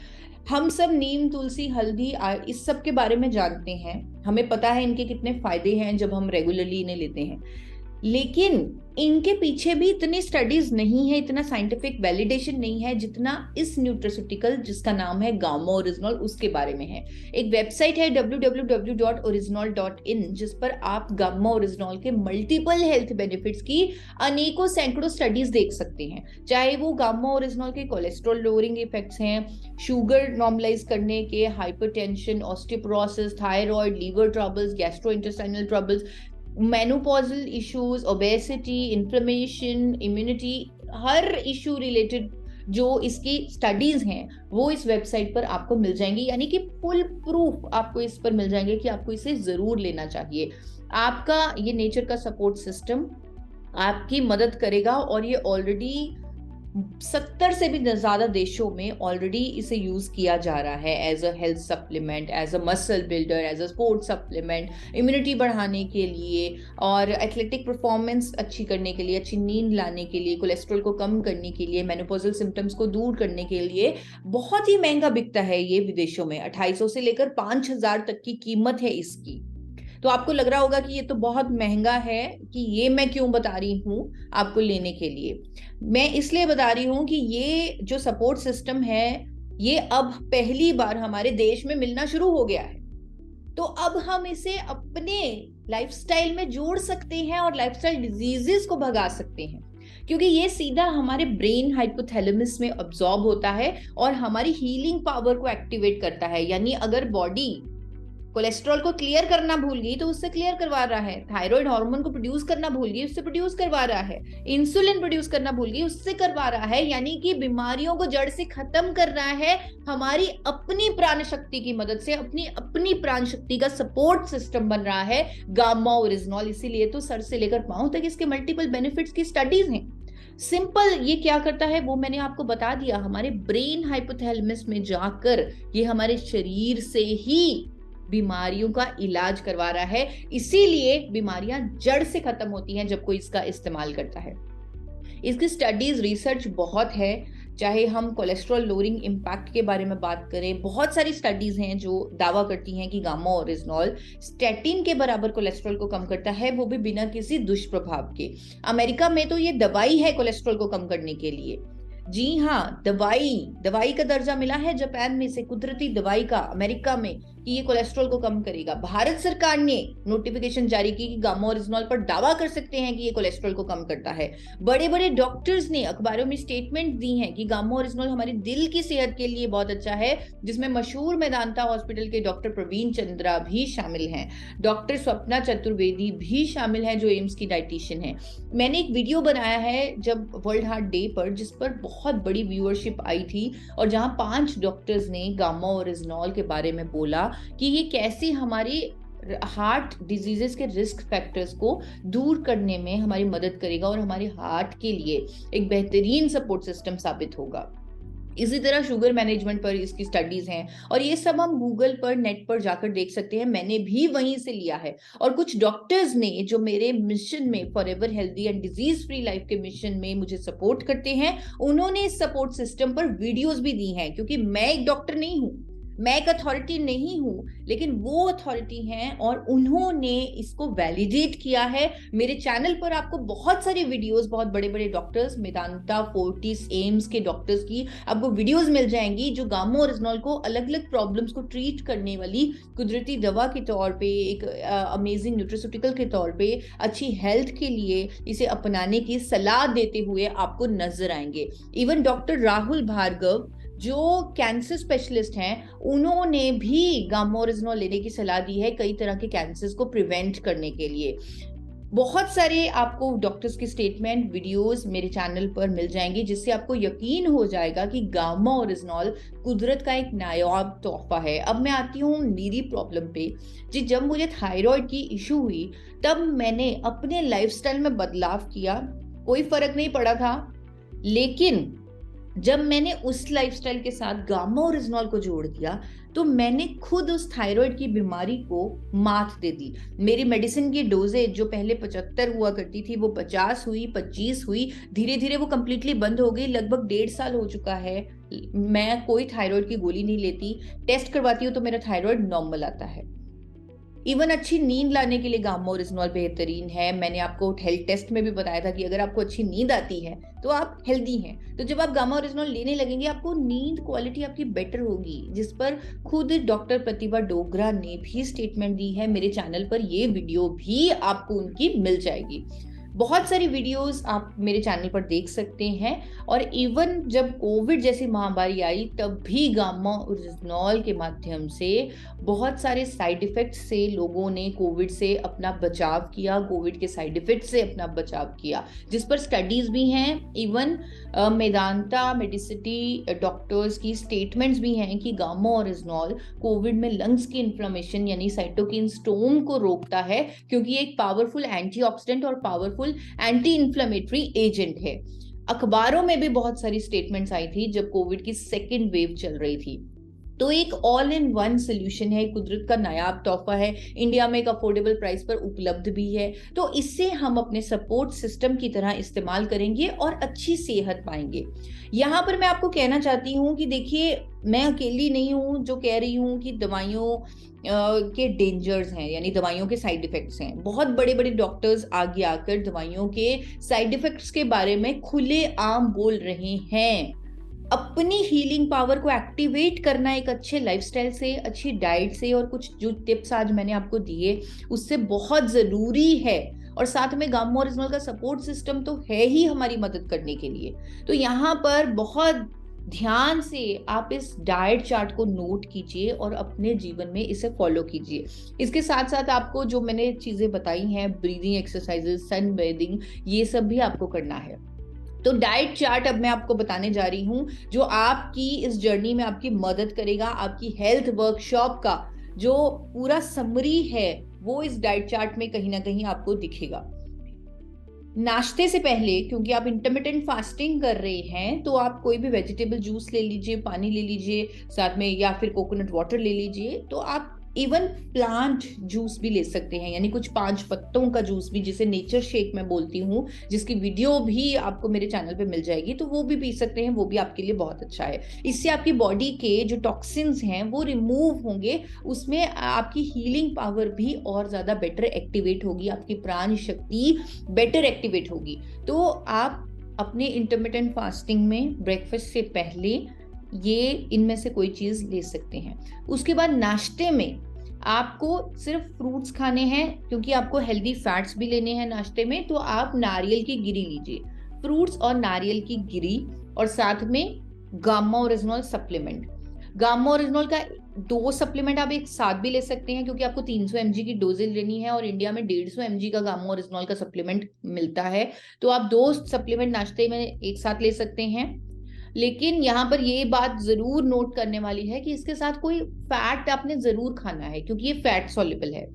हम सब नीम, तुलसी, हल्दी इस सब के बारे में जानते हैं, हमें पता है इनके कितने फायदे हैं जब हम रेगुलरली इन्हें लेते हैं। लेकिन इनके पीछे भी इतनी स्टडीज नहीं है, इतना साइंटिफिक वैलिडेशन नहीं है जितना इस न्यूट्रास्यूटिकल, जिसका नाम है गामा ओरिजिनॉल, उसके बारे में है। एक वेबसाइट है www.original.in, जिस पर आप गामा ओरिजिनॉल के मल्टीपल हेल्थ बेनिफिट्स की अनेकों सैकड़ों स्टडीज देख सकते हैं। चाहे वो गामा ओरिजिनॉल के कोलेस्ट्रॉल लोअरिंग इफेक्ट्स हैं, शुगर नॉर्मलाइज करने के, hypertension, osteoporosis, thyroid, liver troubles, gastrointestinal troubles, menopausal issues, obesity, inflammation, immunity, हर इशू रिलेटेड जो इसकी स्टडीज हैं वो इस वेबसाइट पर आपको मिल जाएंगी। यानी कि फुल प्रूफ आपको इस पर मिल जाएंगे कि आपको इसे जरूर लेना चाहिए। आपका ये नेचर का सपोर्ट सिस्टम आपकी मदद करेगा, और ये ऑलरेडी 70 से भी ज्यादा देशों में ऑलरेडी इसे यूज किया जा रहा है as a health supplement, as a muscle builder, as a sports supplement, immunity बढ़ाने के लिए और एथलेटिक परफॉर्मेंस अच्छी करने के लिए, अच्छी नींद लाने के लिए, कोलेस्ट्रॉल को कम करने के लिए, मेनोपॉजल सिम्टम्स को दूर करने के लिए। बहुत ही महंगा बिकता है ये विदेशों में, 250 से लेकर 5000 तक की कीमत है इसकी। तो आपको लग रहा होगा कि ये तो बहुत महंगा है, कि ये मैं क्यों बता रही हूँ आपको लेने के लिए। मैं इसलिए बता रही हूँ कि ये जो सपोर्ट सिस्टम है ये अब पहली बार हमारे देश में मिलना शुरू हो गया है। तो अब हम इसे अपने लाइफस्टाइल में जोड़ सकते हैं और लाइफस्टाइल डिजीजेस को भगा सकते हैं। क्योंकि ये सीधा हमारे ब्रेन हाइपोथैलेमस में अब्सॉर्ब होता है और हमारी हीलिंग पावर को एक्टिवेट करता है। यानी अगर बॉडी कोलेस्ट्रॉल को क्लियर करना भूल गई तो उससे क्लियर करवा रहा है, थायराइड हार्मोन को प्रोड्यूस करना भूल गई उससे प्रोड्यूस करवा रहा है, इंसुलिन प्रोड्यूस करना भूल गई उससे करवा रहा है। यानी कि बीमारियों को जड़ से खत्म कर रहा है हमारी अपनी प्राण शक्ति की मदद से, अपनी प्राण शक्ति का सपोर्ट सिस्टम बन रहा है गामा ओरिजिनॉल। इसीलिए तो सर से लेकर पांव तक इसके मल्टीपल बेनिफिट्स की स्टडीज हैं। सिंपल ये क्या करता है वो मैंने आपको बता दिया, हमारे ब्रेन हाइपोथैलेमस में जाकर ये हमारे शरीर से ही बीमारियों का इलाज करवा रहा है। इसीलिए बीमारियां जड़ से खत्म होती हैं जब कोई इसका इस्तेमाल करता है। इसकी स्टडीज रिसर्च बहुत है, चाहे हम कोलेस्ट्रॉल लोअरिंग इम्पैक्ट के बारे में बात करें, बहुत सारी स्टडीज हैं जो दावा करती हैं कि गामा ओरिजिनॉल स्टैटिन के बराबर कोलेस्ट्रॉल को कम करता है, वो भी बिना किसी दुष्प्रभाव के। अमेरिका में तो ये दवाई है कोलेस्ट्रॉल को कम करने के लिए। जी हाँ, दवाई का दर्जा मिला है जापान में से, कुदरती दवाई का, अमेरिका में, कि ये कोलेस्ट्रॉल को कम करेगा। भारत सरकार ने नोटिफिकेशन जारी की कि गामा ओरिजिनॉल पर दावा कर सकते हैं कि ये कोलेस्ट्रॉल को कम करता है। बड़े बड़े डॉक्टर्स ने अखबारों में स्टेटमेंट दी हैं कि गामा ओरिजिनॉल हमारे दिल की सेहत के लिए बहुत अच्छा है, जिसमें मशहूर मेदांता हॉस्पिटल के डॉक्टर प्रवीण चंद्रा भी शामिल हैं, डॉक्टर स्वप्ना चतुर्वेदी भी शामिल हैं जो एम्स की डाइटिशियन है। मैंने एक वीडियो बनाया है जब वर्ल्ड हार्ट डे पर, जिस पर बहुत बड़ी व्यूअरशिप आई थी और जहां 5 डॉक्टर्स ने गामा ओरिजिनॉल के बारे में बोला कि ये कैसे हमारी हार्ट डिजीजेस के रिस्क फैक्टर्स को दूर करने में हमारी मदद करेगा और हमारे हार्ट के लिए एक बेहतरीन सपोर्ट सिस्टम साबित होगा। इसी तरह शुगर मैनेजमेंट पर इसकी स्टडीज हैं और ये सब हम गूगल पर, नेट पर जाकर देख सकते हैं। मैंने भी वहीं से लिया है और कुछ डॉक्टर्स ने जो मेरे मिशन में, forever healthy and disease free life के मिशन में मुझे सपोर्ट करते हैं, उन्होंने इस सपोर्ट सिस्टम पर वीडियोस भी दी हैं। क्योंकि मैं एक डॉक्टर नहीं हूं, मैं एक अथॉरिटी नहीं हूं, लेकिन वो अथॉरिटी हैं और उन्होंने इसको वैलिडेट किया है। मेरे चैनल पर आपको बहुत सारी वीडियोस, बहुत बड़े बड़े डॉक्टर्स, मेदांता, फोर्टिस, एम्स के डॉक्टर्स की आपको वीडियोस मिल जाएंगी जो गामा ओरिजिनॉल को अलग अलग प्रॉब्लम्स को ट्रीट करने वाली कुदरती दवा के तौर पे, एक अमेजिंग न्यूट्रिस्यूटिकल के तौर पे, अच्छी हेल्थ के लिए इसे अपनाने की सलाह देते हुए आपको नजर आएंगे। इवन डॉक्टर राहुल भार्गव जो कैंसर स्पेशलिस्ट हैं, उन्होंने भी गामा ओरिजिनॉल लेने की सलाह दी है कई तरह के कैंसर्स को प्रिवेंट करने के लिए। बहुत सारे आपको डॉक्टर्स की स्टेटमेंट, वीडियोस मेरे चैनल पर मिल जाएंगी, जिससे आपको यकीन हो जाएगा कि गामा ओरिजिनॉल कुदरत का एक नायाब तोहफा है। अब मैं आती हूँ मेरी प्रॉब्लम पे। जी, जब मुझे थायराइड की इशू हुई तब मैंने अपने लाइफस्टाइल में बदलाव किया, कोई फर्क नहीं पड़ा था, लेकिन जब मैंने उस लाइफस्टाइल के साथ गामा ओरिजिनॉल को जोड़ दिया तो मैंने खुद उस थायराइड की बीमारी को मात दे दी। मेरी मेडिसिन की डोजेज जो पहले 75 हुआ करती थी वो 50 हुई, 25 हुई, धीरे धीरे वो कंप्लीटली बंद हो गई। लगभग 1.5 साल हो चुका है मैं कोई थायराइड की गोली नहीं लेती। टेस्ट करवाती हूँ तो मेरा थायराइड नॉर्मल आता है। इवन अच्छी नींद लाने के लिए गामा ओरिजिनॉल बेहतरीन है। मैंने आपको हेल्थ टेस्ट में भी बताया था कि अगर आपको अच्छी नींद आती है तो आप हेल्दी हैं। तो जब आप गामा ओरिजिनॉल लेने लगेंगे आपको नींद क्वालिटी आपकी बेटर होगी, जिस पर खुद डॉक्टर प्रतिभा डोगरा ने भी स्टेटमेंट दी है। मेरे चैनल पर ये वीडियो भी आपको उनकी मिल जाएगी। बहुत सारी वीडियोस आप मेरे चैनल पर देख सकते हैं। और इवन जब कोविड जैसी महामारी आई तब भी गामा ओरिजिनॉल के माध्यम से बहुत सारे साइड इफेक्ट्स से लोगों ने कोविड से अपना बचाव किया, कोविड के साइड इफेक्ट से अपना बचाव किया, जिस पर स्टडीज भी हैं। इवन मेदांता मेडिसिटी डॉक्टर्स की स्टेटमेंट्स भी हैं कि गामा ओरिजिनॉल कोविड में लंग्स की इन्फ्लेमेशन यानी साइटोकिन स्टॉर्म को रोकता है, क्योंकि एक पावरफुल एंटीऑक्सीडेंट और पावरफुल एंटी इन्फ्लेमेटरी एजेंट है। अखबारों में भी बहुत सारी स्टेटमेंट्स आई थी जब कोविड की सेकेंड वेव चल रही थी। तो एक ऑल इन वन सोल्यूशन है, कुदरत का नायाब तोहफा है, इंडिया में एक अफोर्डेबल प्राइस पर उपलब्ध भी है। तो इससे हम अपने सपोर्ट सिस्टम की तरह इस्तेमाल करेंगे और अच्छी सेहत पाएंगे। यहाँ पर मैं आपको कहना चाहती हूँ कि देखिए, मैं अकेली नहीं हूँ जो कह रही हूँ कि दवाइयों के डेंजर्स हैं, यानी दवाइयों के साइड इफेक्ट्स हैं। बहुत बड़े बड़े डॉक्टर्स आगे आकर दवाइयों के साइड इफेक्ट्स के बारे में खुले आम बोल रहे हैं। अपनी हीलिंग पावर को एक्टिवेट करना एक अच्छे लाइफस्टाइल से, अच्छी डाइट से और कुछ जो टिप्स आज मैंने आपको दिए उससे बहुत जरूरी है। और साथ में गामा ओरिजिनल का सपोर्ट सिस्टम तो है ही हमारी मदद करने के लिए। तो यहाँ पर बहुत ध्यान से आप इस डाइट चार्ट को नोट कीजिए और अपने जीवन में इसे फॉलो कीजिए। इसके साथ साथ आपको जो मैंने चीजें बताई हैं, ब्रीदिंग एक्सरसाइजेस, सन बेदिंग, ये सब भी आपको करना है। तो डाइट चार्ट अब मैं आपको बताने जा रही हूँ जो आपकी इस जर्नी में आपकी मदद करेगा। आपकी हेल्थ वर्कशॉप का जो पूरा समरी है वो इस डाइट चार्ट में कहीं ना कहीं आपको दिखेगा। नाश्ते से पहले, क्योंकि आप इंटरमिटेंट फास्टिंग कर रहे हैं, तो आप कोई भी वेजिटेबल जूस ले लीजिए, पानी ले लीजिए साथ में, या फिर कोकोनट वाटर ले लीजिए। तो आप इवन प्लांट जूस भी ले सकते हैं, यानी कुछ 5 पत्तों का जूस भी, जिसे नेचर शेक मैं बोलती हूँ, जिसकी वीडियो भी आपको मेरे चैनल पे मिल जाएगी, तो वो भी पी सकते हैं। वो भी आपके लिए बहुत अच्छा है। इससे आपकी बॉडी के जो टॉक्सिन्स हैं वो रिमूव होंगे, उसमें आपकी हीलिंग पावर भी और ज्यादा बेटर एक्टिवेट होगी, आपकी प्राण शक्ति बेटर एक्टिवेट होगी। तो आप अपने इंटरमिटेंट फास्टिंग में ब्रेकफास्ट से पहले ये इनमें से कोई चीज ले सकते हैं। उसके बाद नाश्ते में आपको सिर्फ फ्रूट्स खाने हैं, क्योंकि आपको हेल्दी फैट्स भी लेने हैं नाश्ते में। तो आप नारियल की गिरी लीजिए, फ्रूट्स और नारियल की गिरी, और साथ में gamma original supplement. Gamma original का 2 सप्लीमेंट आप एक साथ भी ले सकते हैं, क्योंकि आपको 300 mg की डोजेज लेनी है और इंडिया में 150 mg का गामा ओरिजिनल का सप्लीमेंट मिलता है। तो आप 2 सप्लीमेंट नाश्ते में एक साथ ले सकते हैं। लेकिन यहाँ पर ये बात जरूर नोट करने वाली है कि इसके साथ कोई फैट आपने जरूर खाना है, क्योंकि ये फैट सॉल्युबल है।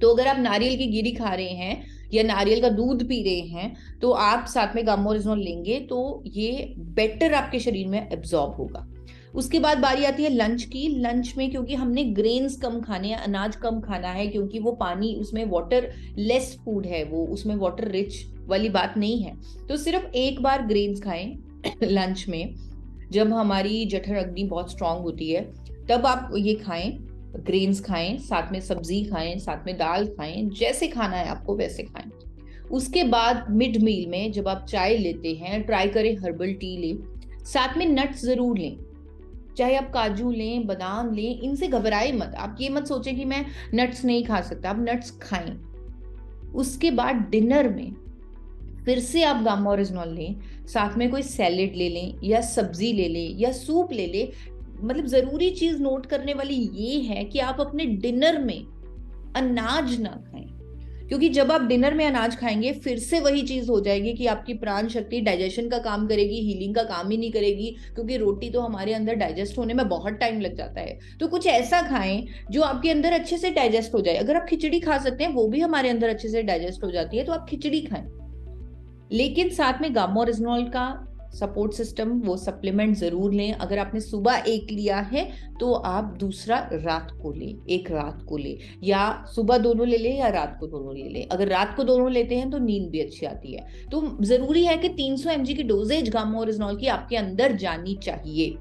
तो अगर आप नारियल की गिरी खा रहे हैं या नारियल का दूध पी रहे हैं, तो आप साथ में गामा ओरिजिनल लेंगे तो ये बेटर आपके शरीर में एब्जॉर्ब होगा। उसके बाद बारी आती है लंच की। लंच में क्योंकि हमने ग्रेन्स कम खाने हैं, अनाज कम खाना है, क्योंकि वो पानी, उसमें वाटर लेस फूड है, वो उसमें वाटर रिच वाली बात नहीं है। तो सिर्फ एक बार ग्रेन्स खाएं लंच में, जब हमारी जठर अग्नि बहुत स्ट्रांग होती है तब आप ये खाएं, ग्रेन्स खाएं, साथ में सब्जी खाएं, साथ में दाल खाएं, जैसे खाना है आपको वैसे खाएं। उसके बाद मिड मील में जब आप चाय लेते हैं, ट्राई करें हर्बल टी लें, साथ में नट्स जरूर लें, चाहे आप काजू लें, बादाम लें, इनसे घबराए मत। आप ये मत सोचें कि मैं नट्स नहीं खा सकता, आप नट्स खाएं। उसके बाद डिनर में फिर से आप गामा ओरिजिनल लें, साथ में कोई सैलेड ले लें या सब्जी ले लें या सूप ले लें। मतलब जरूरी चीज नोट करने वाली ये है कि आप अपने डिनर में अनाज ना खाएं, क्योंकि जब आप डिनर में अनाज खाएंगे फिर से वही चीज हो जाएगी कि आपकी प्राण शक्ति डाइजेशन का काम करेगी, हीलिंग का काम ही नहीं करेगी, क्योंकि रोटी तो हमारे अंदर डाइजेस्ट होने में बहुत टाइम लग जाता है। तो कुछ ऐसा खाएं जो आपके अंदर अच्छे से डाइजेस्ट हो जाए। अगर आप खिचड़ी खा सकते हैं, वो भी हमारे अंदर अच्छे से डाइजेस्ट हो जाती है, तो आप खिचड़ी खाएं। लेकिन साथ में गामा ओरिजिनल का सपोर्ट सिस्टम, वो सप्लीमेंट जरूर लें। अगर आपने सुबह एक लिया है तो आप दूसरा रात को लें, एक रात को लें, या सुबह दोनों ले लें या रात को दोनों ले लें। अगर रात को दोनों लेते हैं तो नींद भी अच्छी आती है। तो जरूरी है कि 300 mg की डोजेज गामा ओरिजिनल की आपके अंदर जानी चाहिए।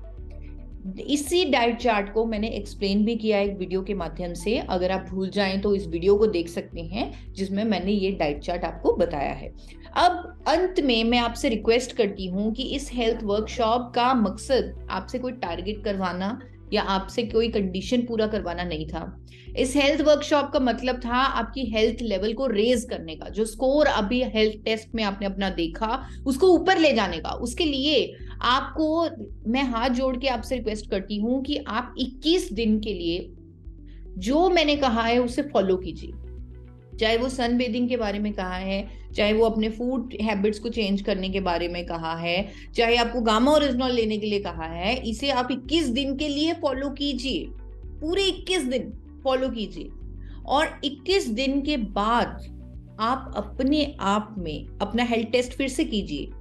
इसी डाइट चार्ट को मैंने एक्सप्लेन भी किया एक वीडियो के माध्यम से, अगर आप भूल जाएं तो इस वीडियो को देख सकते हैं जिसमें मैंने ये डाइट चार्ट आपको बताया है। अब अंत में मैं आपसे रिक्वेस्ट करती हूँ कि इस हेल्थ वर्कशॉप का मकसद आपसे कोई टारगेट करवाना या आपसे कोई कंडीशन पूरा करवाना नहीं था। इस हेल्थ वर्कशॉप का मतलब था आपकी हेल्थ लेवल को रेज करने का। जो स्कोर अभी हेल्थ टेस्ट में आपने अपना देखा, उसको ऊपर ले जाने का। उसके लिए आपको मैं हाथ जोड़ के आपसे रिक्वेस्ट करती हूं कि आप 21 दिन के लिए जो मैंने कहा है उसे फॉलो कीजिए। चाहे वो सन बेदिंग के बारे में कहा है, चाहे वो अपने फूड हैबिट्स को चेंज करने के बारे में कहा है, चाहे आपको गामा ओरिजिनल लेने के लिए कहा है, इसे आप 21 दिन के लिए फॉलो कीजिए। पूरे 21 दिन फॉलो कीजिए, और 21 दिन के बाद आप अपने आप में अपना हेल्थ टेस्ट फिर से कीजिए।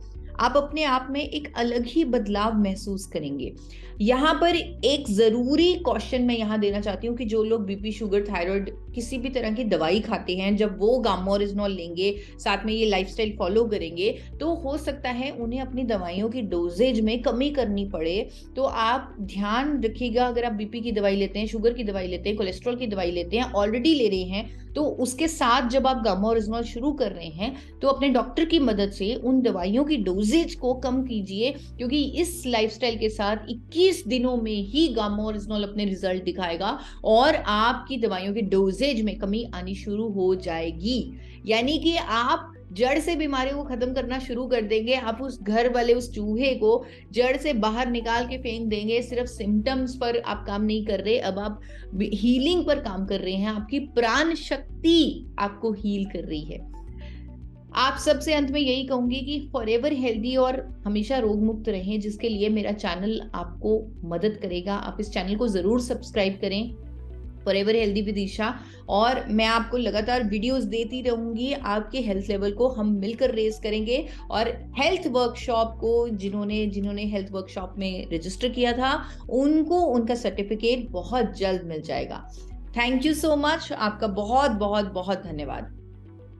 आप अपने आप में एक अलग ही बदलाव महसूस करेंगे। यहाँ पर एक जरूरी क्वेश्चन मैं यहाँ देना चाहती हूँ कि जो लोग बीपी, शुगर, थायराइड, किसी भी तरह की दवाई खाते हैं, जब वो गामा ओरिजिनल लेंगे, साथ में ये लाइफस्टाइल फॉलो करेंगे, तो हो सकता है उन्हें अपनी दवाइयों की डोजेज में कमी करनी पड़े। तो आप ध्यान रखिएगा, अगर आप बीपी की दवाई लेते हैं, शुगर की दवाई लेते हैं, कोलेस्ट्रॉल की दवाई लेते हैं, ऑलरेडी ले रहे हैं, तो उसके साथ जब आप गामा ओरिजिनल शुरू कर रहे हैं तो अपने डॉक्टर की मदद से उन दवाइयों की डोजेज को कम कीजिए, क्योंकि इस लाइफस्टाइल के साथ 21 दिनों में ही गामा ओरिजिनल अपने रिजल्ट दिखाएगा और आपकी दवाइयों की डोजेज डिजीज में कमी आनी शुरू हो जाएगी। यानी कि आप जड़ से बीमारियों को खत्म करना शुरू कर देंगे। आप उस घर वाले उस चूहे को जड़ से बाहर निकाल के फेंक देंगे। सिर्फ सिम्टम्स पर आप काम नहीं कर रहे, अब आप हीलिंग पर काम कर रहे हैं। आपकी प्राण शक्ति आपको हील कर रही है। आप सबसे अंत में यही कहूंगी कि फॉरएवर हेल्दी और हमेशा रोग मुक्त रहें, जिसके लिए मेरा चैनल आपको मदद करेगा। आप इस चैनल को जरूर सब्सक्राइब करें, फॉरएवर हेल्दी विद ईशा। और मैं आपको लगातार वीडियोस देती रहूंगी। आपके हेल्थ लेवल को हम मिलकर रेज करेंगे। और हेल्थ वर्कशॉप को जिन्होंने हेल्थ वर्कशॉप में रजिस्टर किया था, उनको उनका सर्टिफिकेट बहुत जल्द मिल जाएगा। Thank you so much. आपका बहुत बहुत बहुत धन्यवाद।